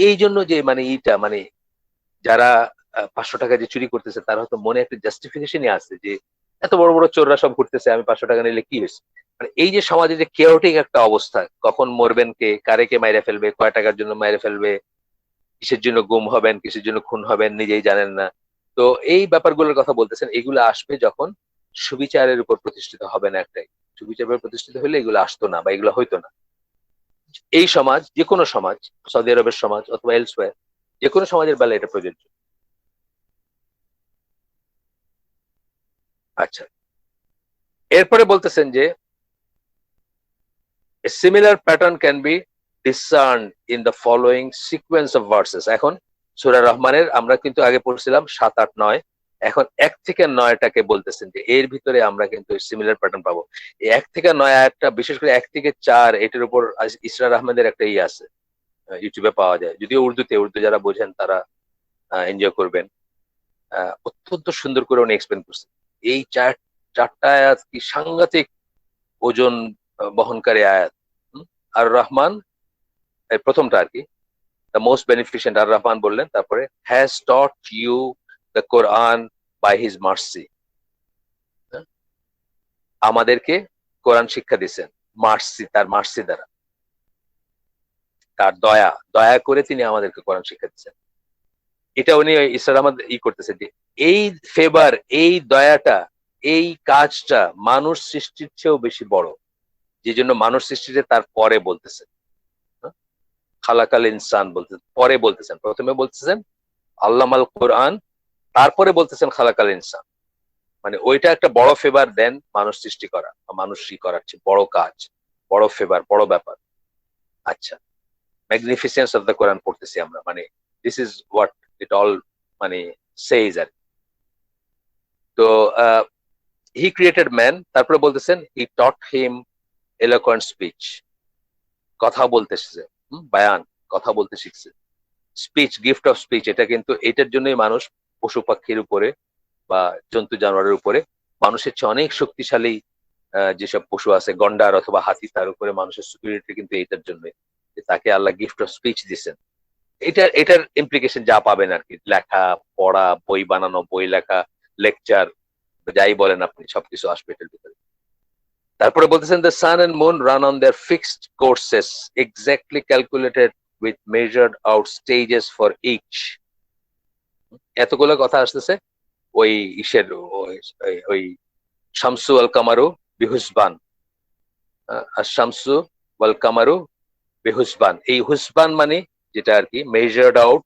এই জন্য যে মানে মানে যারা 500 টাকা যে চুরি করতেছে, তারা হয়তো মনে একটা জাস্টিফিকেশনই আছে যে এত বড় বড় চোররা সব ঘুরতেছে, আমি 500 টাকা নিলে কি হয়েছে। মানে এই যে সমাজে যে কেওটিক একটা অবস্থা, কখন মরবেন কে, কারে কে মাইরে ফেলবে, কয় টাকার জন্য মাইরে ফেলবে, কিসের জন্য গুম হবেন, কিসের জন্য খুন হবেন, নিজেই জানেন না। তো এই ব্যাপারগুলোর কথা বলতেছেন, এগুলো আসবে যখন সুবিচারের উপর প্রতিষ্ঠিত হবে না একটাই। সুবিচারের উপর প্রতিষ্ঠিত হলে এগুলো আসতো না বা এগুলো হইতো না। এই সমাজ, যে কোনো সমাজ, সৌদি আরবের সমাজ অথবা এলসওয়্যার, যে কোনো সমাজের বেলায় এটা প্রযোজ্য। আচ্ছা, এরপরে বলতেছেন যে a similar pattern can be discerned in the following sequence of verses. এখন সূরা রহমানের আমরা কিন্তু আগে পড়ছিলাম 7, 8, 9, এখন 1 থেকে 9টাকে বলতেছেন যে এর ভিতরে আমরা কিন্তু সিমিলার প্যাটার্ন পাবো। এই 1 থেকে 9 আয়াতটা, বিশেষ করে 1 থেকে 4, এটার উপর ইসরার আহমেদের একটা আছে, ইউটিউবে পাওয়া যায়। যদিও উর্দু যারা বোঝেন তারা এনজয় করবেন। অত্যন্ত সুন্দর করে উনি এক্সপ্লেন করছেন। এই চারটা আয়াত কি সাংঘাতিক ওজন বহনকারী আয়াত। আর রহমান, প্রথমটা আর কি, দ্য মোস্ট বেনিফিশিয়েন্ট, আর রহমান বললেন, তারপরে has taught you the Quran by his mercy, আমাদেরকে কোরআন শিক্ষা দিচ্ছেন মার্সি, তার মার্সি দ্বারা, তার দয়া করে তিনি আমাদেরকে কোরআন শিক্ষা দিচ্ছেন। এটা উনি ইসলাম করতেছে যে এই ফেভার, এই দয়াটা, এই কাজটা মানুষ সৃষ্টির চেয়েও বেশি বড়, যে জন্য মানুষ সৃষ্টিতে তার পরে বলতেছেন খালাকাল ইনসান, পরে বলতেছেন। প্রথমে বলতেছেন আল্লামাল কোরআন, তারপরে বলতেছেন খালাকাল ইনসান। মানে ওইটা একটা বড় ফেভার দেন মানুষ সৃষ্টি করা, মানুষই করার চেয়ে বড় কাজ, বড় ফেভার, বড় ব্যাপার। আচ্ছা, ম্যাগনিফিসেন্স অফ দ্য কোরআন পড়তেছি আমরা, মানে this is what it all মানে সেইজ আর। তো হি ক্রিয়েটেড ম্যান, তারপরে বলতেছেন হি টট হিম এলোকোয়েন্ট স্পিচ, কথা বলতে শিখছে, বায়ান, কথা বলতে শিখছে। স্পিচ, গিফট অফ স্পিচ, এটা কিন্তু এটার জন্যই মানুষ পশু পাখির উপরে বা জন্তু জানোয়ারের উপরে মানুষের চেয়ে অনেক শক্তিশালী যেসব পশু আছে, গন্ডার অথবা হাতি, তার উপরে মানুষের সুপিরিয়রিটি কিন্তু এটার জন্য, তাকে আল্লাহ গিফট অফ স্পিচ দিচ্ছেন। এটার ইমপ্লিকেশন যা পাবেন আর কি, লেখা পড়া, বই বানানো, বই লেখা, লেকচার, যাই বলেন আপনি, সবকিছু আসবে এটার ভিতরে। তারপরে বলতেছেন the sun and moon run on their fixed courses exactly calculated with measured out stages for each. এতগুলো কথা আসতেছে ওই ইসের ওই শামসু আল কামারু বিহুসবান, আর শামসু ওয়াল কামারু বেহুসবান, এই হুসবান মানে যেটা আর কি মেজার্ড আউট,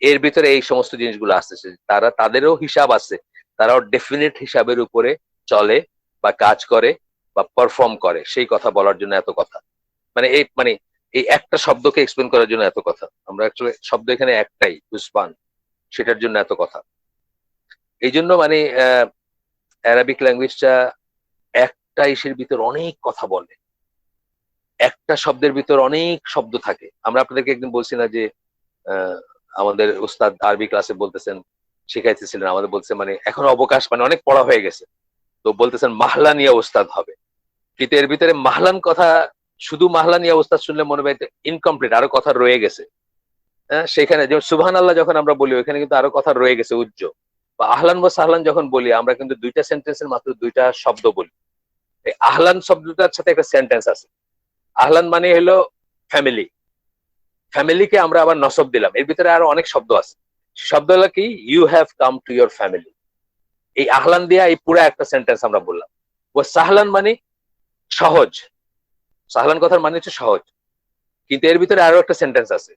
এর ভিতরে এই সমস্ত জিনিসগুলো আসতেছে। তারা তাদেরও হিসাব আছে, তারাও ডেফিনেট হিসাবের উপরে চলে বা কাজ করে বা পারফর্ম করে, সেই কথা বলার জন্য এত কথা। মানে এই একটা শব্দকে এক্সপ্লেন করার জন্য এত কথা। আমরা অ্যাকচুয়ালি শব্দ এখানে একটাই, হুসবান, সেটার জন্য এত কথা। এই জন্য মানে অ্যারাবিক ল্যাঙ্গুয়েজটা একটা ইসের ভিতর অনেক কথা বলে, একটা শব্দের ভিতর অনেক শব্দ থাকে। আমরা আপনাদেরকে একদিন বলছি না যে আহ, আমাদের উস্তাদ আরবি ক্লাসে বলতেছেন, শিখাইতেছিলেন আমাদের, বলছে মানে এখন অবকাশ, মানে অনেক পড়া হয়ে গেছে, তো বলতেছেন মাহলানিয়া উস্তাদ হবে। কিন্তু এর ভিতরে মাহলান কথা, শুধু মাহলানিয়া উস্তাদ শুনলে মনে হয় ইনকমপ্লিট, আরো কথা রয়ে গেছে। হ্যাঁ, সেখানে যেমন সুবহান আল্লাহ যখন আমরা বলি, ওইখানে কিন্তু আরো কথা রয়ে গেছে উজ্জ। বা আহলান বা সাহলান যখন বলি, আমরা কিন্তু দুইটা সেন্টেন্সের মাত্র দুইটা শব্দ বলি। এই আহলান শব্দটার সাথে একটা সেন্টেন্স আছে। আহলান মানে হলো ফ্যামিলি, ফ্যামিলিকে আমরা আবার নসব দিলাম, এর ভিতরে আরো অনেক শব্দ আছে। শব্দ হলো কি, you have come to your family. এই আহলান দিয়া এই পুরো একটা সেন্টেন্স আমরা বললাম। ও সাহলান মানে সহজ, সাহলান কথার মানে হচ্ছে সহজ। কিন্তু এর ভিতরে আরো একটা সেন্টেন্স আছে,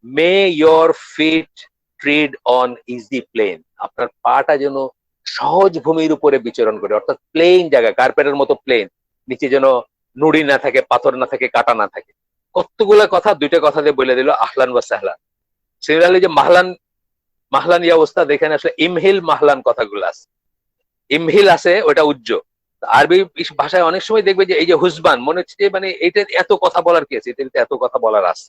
may your feet tread on easy plain. আপনার পাটা যেন সহজ ভূমির উপরে বিচরণ করে, অর্থাৎ প্লেন জায়গা, কার্পেটের মতো প্লেন, নিচে যেন নুড়ি না থাকে, পাথর না থাকে, কাটা না থাকে। কতগুলো কথা দুইটা কথা দিয়ে বলে দিল, আহলান বা সাহলান। সিমিলারলি যে মাহলান, মাহলান ইয়া অবস্থা, দেখেন আসলে ইমহিল মাহলান কথাগুলো আছে। ইমহিল আছে ওটা উজ্জ। আরবি ভাষায় অনেক সময় দেখবে যে এই যে হুসবান, মনে হচ্ছে যে মানে এটা এত কথা বলার কি আছে, এটা এত কথা বলার আছে।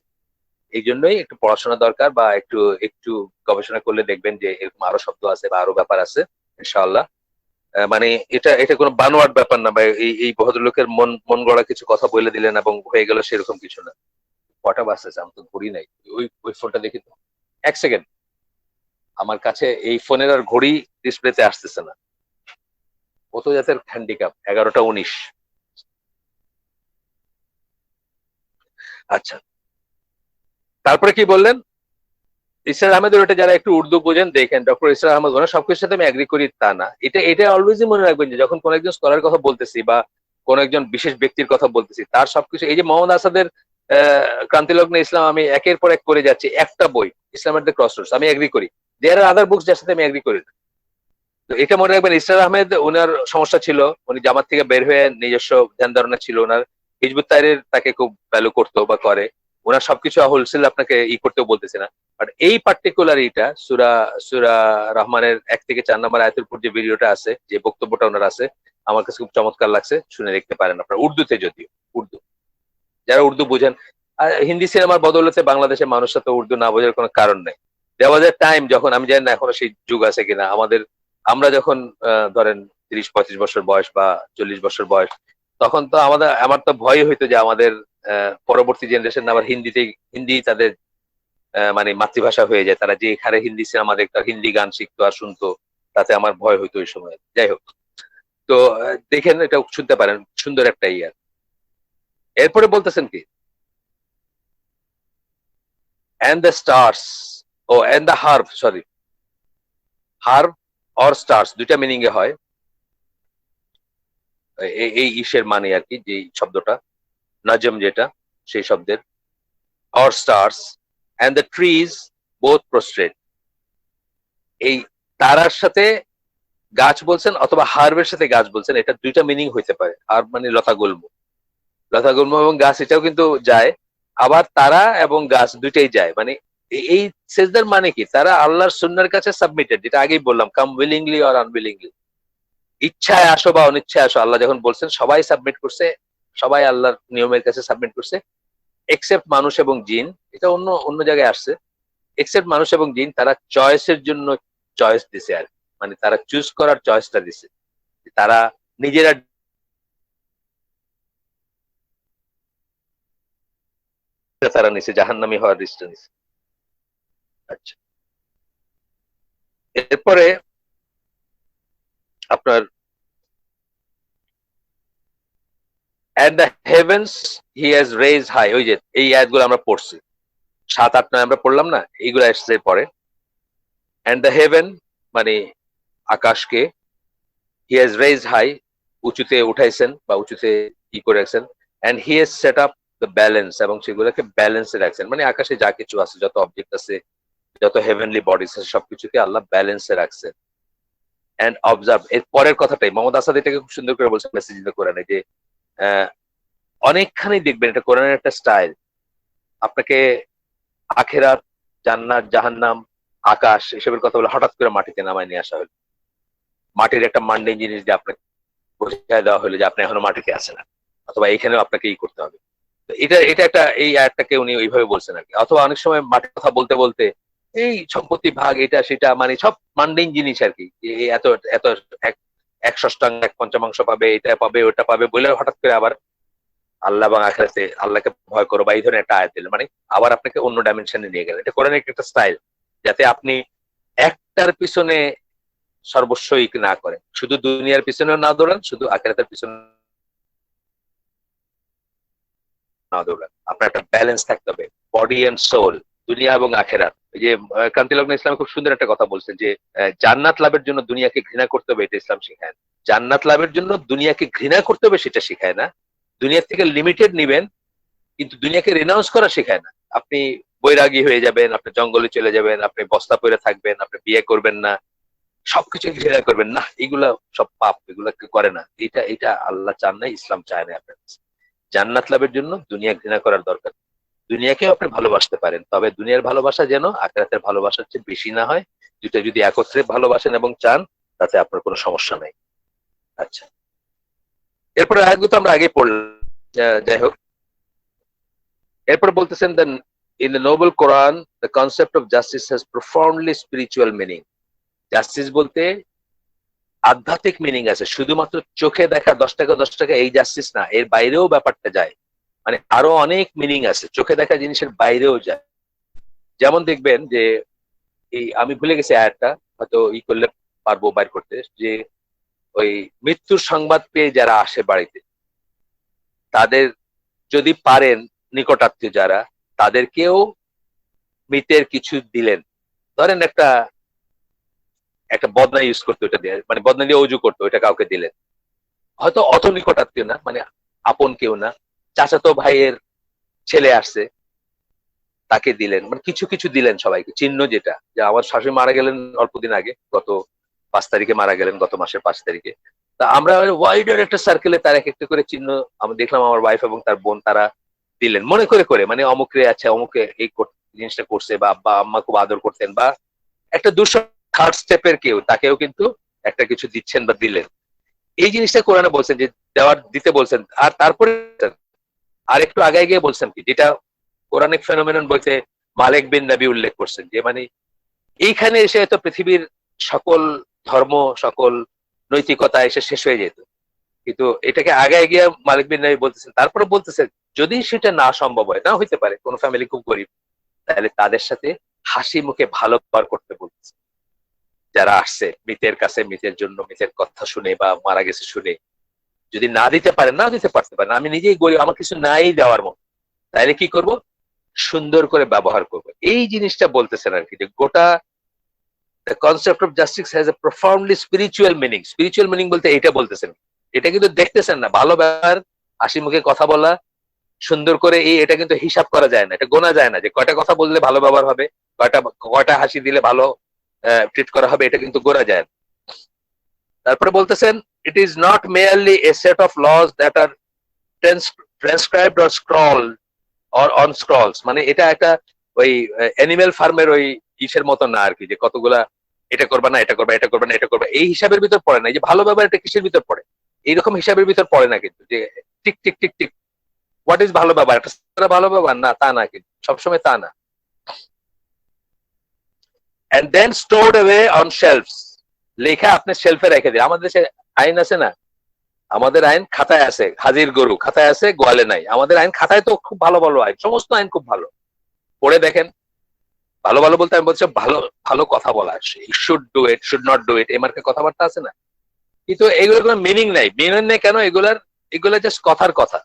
এই জন্যই একটু পড়াশোনা দরকার, বা একটু একটু গবেষণা করলে দেখবেন যে এরকম আরো শব্দ আছে বা আরো ব্যাপার আছে ইনশাআল্লাহ। মানে এটা এটা কোনো বানোয়াট ব্যাপার না, বা এই ভদ্রলোকের মন মন গড়া কিছু কথা বলে দিলেন এবং হয়ে গেল, সেরকম কিছু না। কটা বাজতেছে, আমি তো ঘড়ি নাই, ওই ফোনটা দেখি তো। এক সেকেন্ড, আমার কাছে এই ফোনের আর ঘড়ি ডিসপ্লেতে আসতেছে না। কত জাতের হ্যান্ডিক্যাপ, 11টা 19। আচ্ছা, তারপরে কি বললেন? ইসরার আহমেদের ওটা যারা একটু উর্দু বোঝেন দেখেন, ডক্টর ইসরার আহমেদ ওনার সবকিছুর সাথে আমি এগ্রি করি তা না। এটা অলওয়েজই মনে রাখবেন যে যখন কোন একজন স্কলার কথা বলতেছি বা কোন একজন বিশেষ ব্যক্তির কথা বলতেছি, তার সবকিছু, এই যে মোহাম্মদ আসাদের ক্রান্তিলগ্নে ইসলাম, আমি একের পর এক করে যাচ্ছি, একটা বই ইসলামের দ্য ক্রসরোডস, আমি এগ্রি করি। দেয়ার আর আদার বুকস যার সাথে আমি এগ্রি করি না। তো এটা মনে রাখবেন, ইসরার আহমেদ ওনার সমস্যা ছিল, উনি জামাত থেকে বের হয়ে নিজস্ব ধ্যান ধারণা ছিল ওনার। হিজবুত তাহরির তাকে খুব ভ্যালু করতো বা করে। ওনার সবকিছু হোলসেল আপনাকে করতেও বলতেছে না। বাট এই পার্টিকুলার এটা সুরা সুরা রহমানের 1 থেকে 4 নম্বর আয়াতের উপর যে ভিডিওটা আছে, যে বক্তব্যটা ওনার আছে, আমার কাছে খুব চমৎকার লাগছে, শুনে দেখতে পারেন আপনার উর্দুতে, যদিও উর্দু, যারা উর্দু বোঝেন। আর হিন্দি সিনেমার বদৌলতে বাংলাদেশের মানুষরা তো উর্দু না বোঝার কোনো কারণ নেই। দেওয়া যায় টাইম, যখন আমি জানি না এখনো সেই যুগ আছে কিনা আমাদের, আমরা যখন ধরেন 30-35 বছর বয়স বা 40 বছর বয়স, তখন তো আমার তো ভয় হইতো যে আমাদের পরবর্তী জেনারেশন আবার হিন্দি তাদের মানে মাতৃভাষা হয়ে যায়, তারা যে হারে হিন্দি সিনেমা দেখতো, হিন্দি গান শিখতো আর শুনতো, তাতে আমার ভয় হইতো ওই সময়। যাই হোক, তো দেখেন, এটা শুনতে পারেন, সুন্দর একটা ইয়ার। এরপরে বলতেছেন কি, and the stars, ও and the harp, sorry, harp or stars দুইটা মিনিং এ হয়। এই ইসের মানে আর কি, যে শব্দটা নজম, যেটা সেই শব্দের, or stars and the trees both prostrate। এই তারার সাথে গাছ বলছেন অথবা হার্বের সাথে গাছ বলছেন, এটা দুইটা মিনিং হইতে পারে। হার্ব মানে লতা গুল্ম, লতা গুল্ম এবং গাছ এটাও কিন্তু যায়। আবার তারা এবং গাছ দুইটাই যায়, মানে এই সেজদার মানে কি, তারা আল্লাহর সুন্নাহর কাছে সাবমিটেড, যেটা আগেই বললাম, কাম উইলিংলি অর আনউইলিংলি, ইচ্ছায় আসো বা অনিচ্ছায় আসো, আল্লাহ যখন বলছেন সবাই সাবমিট করছে, সবাই আল্লাহর নিয়মের কাছে সাবমিট করছে, এক্সেপ্ট মানুষ এবং জিন। এটা অন্য অন্য জায়গায় আসছে। এক্সেপ্ট মানুষ এবং জিন, তারা চয়েসের জন্য চয়েস দিছে আর, মানে তারা চুজ করার চয়েসটা দিছে, তারা নিজেরা তারা নিছে জাহান্নামী হওয়ার রিস্ক নিছে। আচ্ছা, এরপরে আপনার and the heavens he has raised high, ওই যে এই আয়াতগুলো আমরা পড়ছি, 7, 8, 9 আমরা পড়লাম না, এইগুলো আসছে পরে। and the heaven মানে আকাশকে, he has raised high, উঁচুতে উঠাইছেন বা উঁচুতে করে রাখছেন, and he has set up balance, এবং সেগুলোকে ব্যালেন্সে রাখছেন। মানে আকাশে যা কিছু আছে, যত অবজেক্ট আছে, যত হেভেনলি বডিজ আছে, সবকিছুকে আল্লাহ ব্যালেন্সে রাখছেন। এন্ড অবজার্ভ, এর পরের কথাটাই মোহাম্মদ আসাদ এটাকে খুব সুন্দর করে বলছেন মেসেজ কোরআনে, যে আহ, অনেকখানি দেখবেন, এটা কোরআনের একটা স্টাইল, আপনাকে আখেরাত, জান্নাত, জাহান্নাম, আকাশ এসবের কথা বলে হঠাৎ করে মাটিতে নামায় নিয়ে আসা হলো। মাটির একটা মান্ডেন জিনিস যে আপনাকে বোঝায় দেওয়া হলো যে আপনি এখনো মাটিতে আছেন না, অথবা এখানেও আপনাকে ই করতে হবে। তো এটা এটা একটা, এই আয়াতটাকে উনি ওইভাবে বলছেন আর কি। অথবা অনেক সময় মাটির কথা বলতে বলতে এই সম্পত্তি ভাগ, এটা সেটা, মানে সব মান্ডেন জিনিস আর কি, এত এত এক এক ষষ্ঠাঙ্গ এক পঞ্চমাংশ পাবে, এটা পাবে ওটা পাবে বলে হঠাৎ করে আবার আল্লাহ এবং আখিরাতে আল্লাহকে ভয় করো বা এই ধরনের একটা আয়াত দিলেন, মানে আবার আপনাকে অন্য ডাইমেনশনে নিয়ে গেলেন। এটা কোরআনের একটা স্টাইল, যাতে আপনি একটার পিছনে সর্বস্বই না করেন, শুধু দুনিয়ার পিছনেও না দৌড়ান, শুধু আখিরাতের পিছনে না দৌড়ান। আপনার একটা ব্যালেন্স থাকতে হবে, বডি এন্ড সোল, দুনিয়া এবং আখেরাত। এই যে কান্তিলগ্ন ইসলাম খুব সুন্দর একটা কথা বলছেন, যে জান্নাত লাভের জন্য দুনিয়াকে ঘৃণা করতে হবে, এটা ইসলাম শিখায় না। জান্নাত লাভের জন্য দুনিয়াকে ঘৃণা করতে হবে সেটা শিখায় না। দুনিয়ার থেকে লিমিটেড নিবেন, কিন্তু দুনিয়াকে রেনাউন্স করা শেখায় না। আপনি বৈরাগী হয়ে যাবেন, আপনি জঙ্গলে চলে যাবেন, আপনি বস্তা পরে থাকবেন, আপনি বিয়ে করবেন না, সবকিছু ঘৃণা করবেন না, এগুলা সব পাপ, এগুলা কেউ করে না। এটা এটা আল্লাহ চান না, ইসলাম চায় না আপনার কাছে। জান্নাত লাভের জন্য দুনিয়া ঘৃণা করার দরকার। দুনিয়াকেও আপনি ভালোবাসতে পারেন, তবে দুনিয়ার ভালোবাসা যেন আখিরাতের ভালোবাসার চেয়ে বেশি না হয়। দুটা যদি একত্রে ভালোবাসেন এবং চান, তাতে আপনার কোনো সমস্যা নাই। আচ্ছা, এরপরে আয়াতগুলো তো আমরা আগে পড়লাম। যাই হোক, এরপর বলতেছেন, দেন in the noble Quran the concept of justice has profoundly spiritual meaning. Justice বলতে আধ্যাত্মিক মিনিং আছে, শুধুমাত্র চোখে দেখা 10 টাকা 10 টাকা এই জাস্টিস না, এর বাইরেও ব্যাপারটা যায়। মানে আরো অনেক মিনিং আছে, চোখে দেখা জিনিসের বাইরেও যায়। যেমন দেখবেন যে, এই আমি ভুলে গেছি আয়াতটা, হয়তো ই করলে পারবো বাইর করতে, যে ওই মৃত্যুর সংবাদ পেয়ে যারা আসে বাড়িতে, তাদের যদি পারেন, নিকটাত্মীয় যারা, তাদেরকেও মৃতের কিছু দিলেন। ধরেন একটা একটা বদনা ইউজ করতো, ওটা দিয়ে মানে বদনা দিয়ে অজু করতো, ওইটা কাউকে দিলেন। হয়তো অত নিকটাত্মীয় না, মানে আপন কেউ না, চাচাতো ভাইয়ের ছেলে আসছে, তাকে দিলেন। মানে কিছু কিছু দিলেন সবাইকে, চিহ্ন যেটা, যে আমার শাশুড়ি মারা গেলেন অল্পদিন আগে, গত 5 তারিখে মারা গেলেন, গত মাসের 5 তারিখে। তা আমরা ওয়াইডার একটা সার্কেলে তার এক একটা করে চিহ্ন আমি দেখলাম, আমার ওয়াইফ এবং তার বোন তারা দিলেন মনে করে করে, মানে অমুকে, আচ্ছা অমুকে এই জিনিসটা করছে, বা আব্বা আম্মা খুব আদর করতেন, বা একটা 200 থার্ড স্টেপের কেউ, তাকেও কিন্তু একটা কিছু দিচ্ছেন বা দিলেন। এই জিনিসটা কোরআনে বলছেন, যে দেওয়ার দিতে বলছেন। আর তারপরে আর একটু আগে গিয়ে বলছেন কি, যেটা কোরআনিক ফেনোমেনন বলতে মালিক বিন নবী উল্লেখ করছেন, যে মানে এইখানে এসে হয়তো পৃথিবীর সকল ধর্ম, সকল নৈতিকতা এসে শেষ হয়ে যেত, কিন্তু এটাকে আগে গিয়ে মালিক বিন নবী বলতেছেন। তারপরে বলতেছেন যদি সেটা না সম্ভব হয়, না হইতে পারে, কোন ফ্যামিলি খুব গরিব, তাহলে তাদের সাথে হাসি মুখে ভালো ব্যবহার করতে বলতেছে। যারা আসছে মৃতের কাছে, মৃতের জন্য, মৃতের কথা শুনে বা মারা গেছে শুনে, যদি না দিতে পারেন, না দিতে পারতে পারেন, আমি নিজেই গরিব, আমার কিছু নাই দেওয়ার মতো, তাহলে কি করব, সুন্দর করে ব্যবহার করব। এই জিনিসটা বলতেছেন আর কি, যে গোটা the concept of justice has a profoundly spiritual meaning. Spiritual meaning বলতে এটা বলতেছেন, এটা কিন্তু দেখতেছেন না, ভালো ব্যবহার, হাসি মুখে কথা বলা, সুন্দর করে, এটা কিন্তু হিসাব করা যায় না, এটা গোনা যায় না, যে কয়টা কথা বললে ভালো ব্যবহার হবে, কয়টা কয়টা হাসি দিলে ভালো ট্রিট করা হবে, এটা কিন্তু গোনা যায় না। তারপরে বলতেছেন, it is not merely a set of laws that are transcribed or scrawled or on scrolls. মানে এটা একটা ওই অ্যানিমেল ফার্মের ওই ইসের মতো না আর কি, যে কতগুলা এটা করবা না, এটা করবা, এটা করবা না, এটা করবা, এই হিসাবের ভিতর পড়ে না। এই যে ভালো ব্যবহার, এটা কিসের ভিতর পড়ে, এইরকম হিসাবের ভিতর পড়ে না কিন্তু, যে tick tick tick tick what is ভালো ব্যবহার, একটা ভালো ব্যবহার না, তা না, কিন্তু সবসময় তা না। and then stored away on shelves, লেখা আপনি শেলফে রেখে দিন। আমাদের দেশে আইন আছে না, আমাদের আইন খাতায় আছে, হাজির গরু খাতায় আছে, গোয়ালে নাই। আমাদের আইন খাতায় তো খুব ভালো ভালো আইন, সমস্ত আইন খুব ভালো, পড়ে দেখেন। ভালো ভালো বলতে আমি বলছি ভালো ভালো কথা বলা, should do it, should not do it, এই মার্কে কথাবার্তা আছে না, কিন্তু এগুলোর কোনো মিনিং নাই। মিনিং নেই কেন, এগুলা জাস্ট কথার কথা।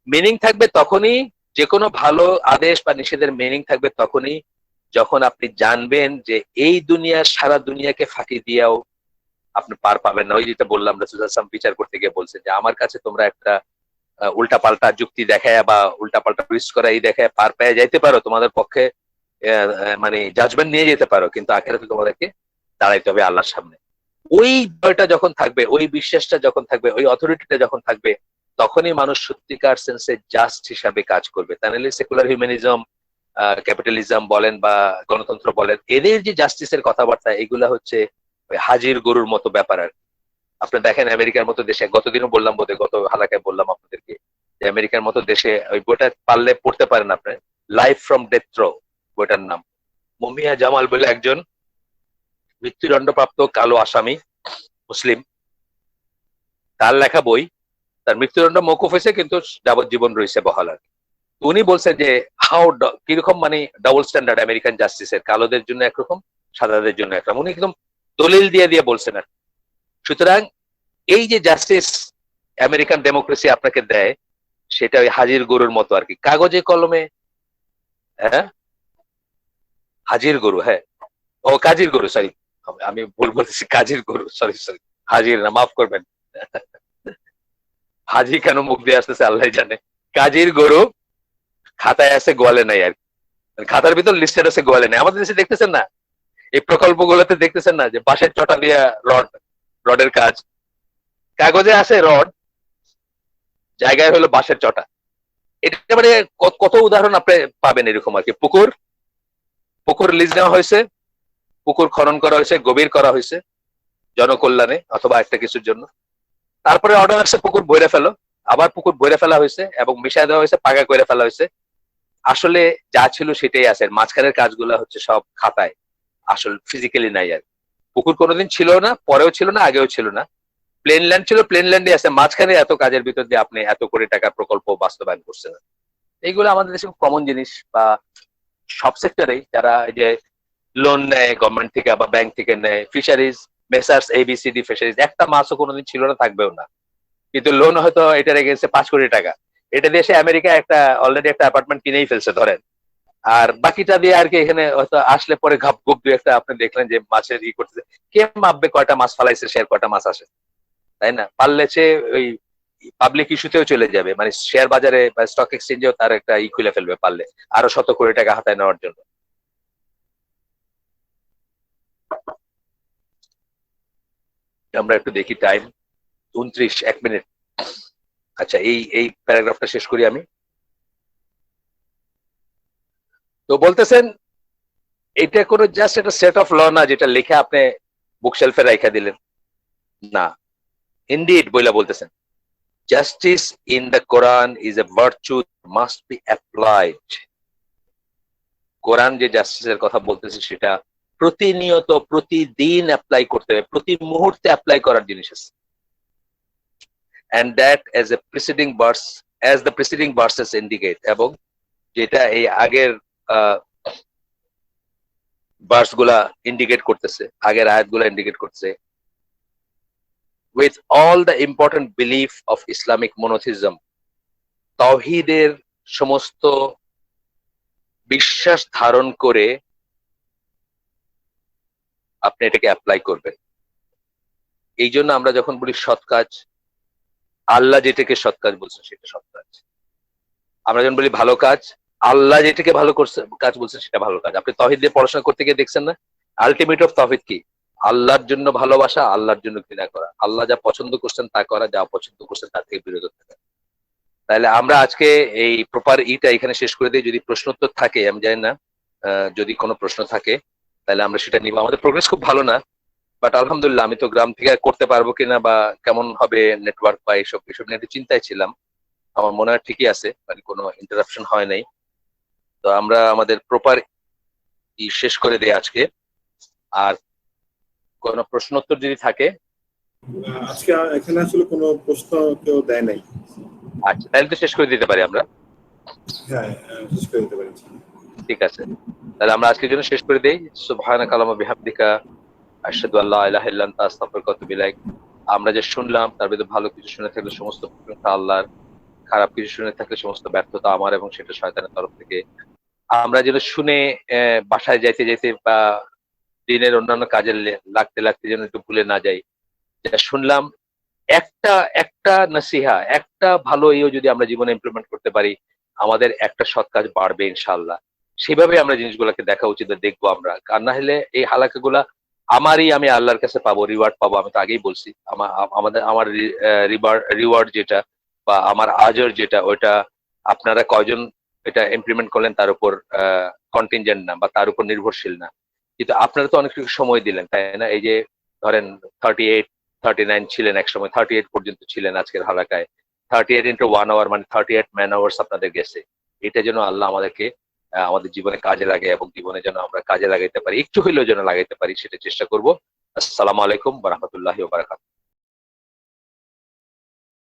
মিনিং থাকবে তখনই, যে কোনো ভালো আদেশ বা নিষেধের মিনিং থাকবে তখনই যখন আপনি জানবেন যে এই দুনিয়ার সারা দুনিয়াকে ফাঁকি দিয়েও আপনি পার পাবেন না। ওই যেটা বললাম, রাসূল সাল্লাল্লাহু আলাইহি ওয়াসাল্লাম বিচার করতে গিয়ে বলছেন যে আমার কাছে তোমরা একটা উল্টাপাল্টা যুক্তি দেখায় বা উল্টাপাল্টা টুইস্ট করা এই দেখায় পার পেয়ে যাইতে পারো, তোমাদের পক্ষে মানে জাজমেন্ট নিয়ে যেতে পারো, কিন্তু আখেরাতে তোমাদেরকে দাঁড়াইতে হবে আল্লাহর সামনে। ওই ভয়টা যখন থাকবে, ওই বিশ্বাসটা যখন থাকবে, ওই অথরিটিটা যখন থাকবে, তখনই মানুষ সত্যিকার সেন্সে জাস্ট হিসাবে কাজ করবে। তা নাহলে সেকুলার হিউম্যানিজম, ক্যাপিটালিজম বলেন বা গণতন্ত্র বলেন, এদের যে জাস্টিসের কথাবার্তা, এগুলা হচ্ছে ওই হাজির গরুর মতো ব্যাপার আর কি। আপনি দেখেন আমেরিকার মতো দেশে, গতদিনও বললাম বোধহয়, গত হালাকায় বললাম আপনাদেরকে, যে আমেরিকার মতো দেশে ওই বইটা পারলে পড়তে পারেন আপনি, লাইফ ফ্রম ডেথ রো বইটার নাম। মুমিয়া জামাল বলে একজন মৃত্যুদণ্ডপ্রাপ্ত কালো আসামি মুসলিম, তার লেখা বই। তার মৃত্যুদণ্ড মৌকুফ হয়েছে কিন্তু যাবজ্জীবন রয়েছে বহাল আর কি। উনি বলছে যে হাউ কিরকম মানে ডাবল স্ট্যান্ডার্ড আমেরিকান জাস্টিসের, কালোদের জন্য একরকম, সাদাদের জন্য একরকম। উনি একদম দলিল দিয়ে দিয়ে বলছেন আর। সুতরাং এই যে জাস্টিস আমেরিকান ডেমোক্রেসি আপনাকে দেয়, সেটা ওই হাজির গরুর মতো আর কি, কাগজে কলমে। হ্যাঁ, হাজির গরু, হ্যাঁ, ও কাজির গরু, সরি, আমি ভুল বলতেছি, কাজির গরু, সরি সরি, হাজির না, মাফ করবেন। হাজি কেন মুখ দিয়ে আসতেছে আল্লাহ জানে। কাজির গরু খাতায় আছে, গোয়ালে নাই আর কি। খাতার ভিতর লিস্টেড আছে, গোয়ালে নাই। আমাদের দেশে দেখতেছেন না এই প্রকল্পগুলোতে, দেখতেছেন না যে বাঁশের চটা দিয়া রডের কাজ, কাগজে আছে রড, জায়গায় হলো বাঁশের চটা। এটা মানে কত উদাহরণ আপনি পাবেন এরকম আর কি। পুকুর পুকুর লিজ নেওয়া হয়েছে, পুকুর খনন করা হয়েছে, গভীর করা হয়েছে জনকল্যাণে অথবা একটা কিছুর জন্য। তারপরে অর্ডার আসছে পুকুর ভরে ফেলো, আবার পুকুর ভরে ফেলা হয়েছে এবং মিশাই দেওয়া হয়েছে, পাকা করে ফেলা হয়েছে। আসলে যা ছিল সেটাই আছে, মাঝখানের কাজগুলো হচ্ছে সব খাতায়, আসল ফিজিক্যালি নাই আর। পুকুর কোনোদিন ছিল না, পরেও ছিল না, আগেও ছিল না। প্লেন ল্যান্ড ছিল, প্লেন ল্যান্ডে আছে, মাঝখানে এত কাজের ভিতর দিয়ে আপনি এত কোটি টাকার প্রকল্প বাস্তবায়ন করছেন। এইগুলো আমাদের দেশে কমন জিনিস, বা সব সেক্টরেই যারা এই যে লোন নেয় গভর্নমেন্ট থেকে বা ব্যাংক থেকে নেয়, ফিশারিজ, মেসার্স এবিসিডি ফিশারিজ, একটা মাছও কোনোদিন ছিল না, থাকবেও না, কিন্তু লোন হয়তো এটা রেখেছে 5 কোটি টাকা। এটা দেশে আমেরিকা একটা অলরেডি একটা অ্যাপার্টমেন্ট কিনেই ফেলছে ধরেন। আর বাকিটা দিয়ে আর কি এখানে হয়তো আসলে পরে ঘাপ ঘুপ দু একটা আপনি দেখলেন যে মাছের ই করতেছে, কে মাপবে কয়টা মাছ ফালাইছে, সে কয়টা মাছ আসে, তাই না? পারলে সে ওই পাবলিক ইস্যুতেও চলে যাবে, মানে শেয়ার বাজারে বা স্টক এক্সচেঞ্জেও তার একটা ই খুলে ফেলবে পারলে, আরো 100 কোটি টাকা হাতায় নেওয়ার জন্য। আমরা একটু দেখি টাইম, 29 1 মিনিট। আচ্ছা, এই এই প্যারাগ্রাফটা শেষ করি আমি। তো বলতেছেন এটা কোনো জাস্ট একটা সেট অফ ল না যেটা লিখে আপনি বুকশেলফে রাইখা দিলেন, না। ইনডিড বইলা বলতেছেন justice in the Quran is a virtue must be applied. কোরআন যে জাস্টিসের কথা বলতেছে সেটা প্রতিনিয়ত প্রতিদিন অ্যাপ্লাই করতে হবে, প্রতি মুহূর্তে অ্যাপ্লাই করার জিনিস আছে। and that as a preceding verse, as the preceding verses indicate, এবং যেটা এই আগের ভার্স গুলা ইন্ডিকেট করতেছে, আগের আয়াত গুলা ইন্ডিকেট করতেছে, with all the important belief of Islamic monotheism, তাওহীদের সমস্ত বিশ্বাস ধারণ করে আপনি এটাকে অ্যাপ্লাই করবেন। এই জন্য আমরা যখন বলি সৎ কাজ, আল্লাহ যেটাকে সৎ কাজ বলছেন সেটা সৎ কাজ। আমরা যখন বলি ভালো কাজ, আল্লাহ যেটাকে ভালো করছে কাজ বলছেন সেটা ভালো কাজ। আপনি তাওহীদ দিয়ে পড়াশোনা করতে গিয়ে দেখছেন না, আলটিমেট অফ তাওহীদ কি? আল্লাহর জন্য ভালোবাসা, আল্লাহর জন্য ঘৃণা করা, আল্লাহ যা পছন্দ করছেন তা করা, যা অপছন্দ করছেন তার থেকে বিরত থাকা। তাহলে আমরা আজকে এই প্রপার ইটা এখানে শেষ করে দিই। যদি প্রশ্নোত্তর থাকে, আমি জানি না, যদি কোনো প্রশ্ন থাকে তাহলে আমরা সেটা নিব। আমাদের প্রোগ্রেস খুব ভালো না, বাট আলহামদুলিল্লাহ। আমি তো গ্রাম থেকে করতে পারবো কিনা বা কেমন হবে নেটওয়ার্ক বা এসব এসব নিয়ে একটু চিন্তায় ছিলাম। আমার মনে হয় ঠিকই আছে, মানে কোনো ইন্টারাপশন হয় নাই। তো আমরা আমাদের প্রপার ই শেষ করে দিই আজকে। আর কোনো প্রশ্নোত্তর যদি থাকে। আজকে এখানে আসলে কোনো প্রশ্ন কেউ দেয় নাই। আচ্ছা, তাহলে তো শেষ করে দিতে পারি আমরা। হ্যাঁ, শেষ করে দিতে পারি। ঠিক আছে, তাহলে আমরা আজকের জন্য শেষ করে দেই। সুবহানাকা আল্লাহুম্মা বিহামদিকা আশহাদু আল্লা ইলাহা ইল্লা আনতা আস্তাগফিরুকা ওয়া আতুবু ইলাইক। আমরা যে শুনলাম তার ভিতরে ভালো কিছু শুনে থাকলে সমস্ত প্রশংসা আল্লাহর, খারাপ কিছু শুনে থাকলে সমস্ত ব্যর্থতা আমার, এবং সেটা শয়তানের তরফ থেকে। আমরা যেন শুনে বাসায় যাইতে যাইতে বা দিনের অন্যান্য কাজে লাগতে লাগতে যেন একটু ভুলে না যাই। যেটা শুনলাম একটা একটা নসিহা, একটা ভালো ইও যদি আমরা জীবনে ইমপ্লিমেন্ট করতে পারি, আমাদের একটা সৎ কাজ বাড়বে ইনশাআল্লাহ। সেভাবে আমরা জিনিসগুলোকে দেখা উচিত, দেখবো আমরা। আর না হলে এই হালাকাগুলা আমি আল্লাহর কাছে পাবো, রিওয়ার্ড পাবো। আমি তো আগেই বলছি, আমার রিওয়ার্ড যেটা বা আমার আজর যেটা, ওইটা আপনারা কয়জন এটা ইমপ্লিমেন্ট করলেন তার উপর কন্টিনজেন্ট না, বা তার উপর নির্ভরশীল না। কিন্তু আপনারা তো অনেক সময় দিলেন, তাই না? এই যে ধরেন 38, 39 ছিলেন এক সময়, 38 পর্যন্ত ছিলেন আজকের হালাকায়। 38 ইন্টু 1 আওয়ার মানে 38 ম্যান আওয়ার্স আপনাদের গেছে। এটা যেন আল্লাহ আমাদেরকে আমাদের জীবনে কাজে লাগে, এবং জীবনে যেন আমরা কাজে লাগাইতে পারি, একটু হইলেও যেন লাগাইতে পারি, সেটা চেষ্টা করব। আসসালামু আলাইকুম ওয়া রাহমাতুল্লাহি ওয়া বারাকাতুহু।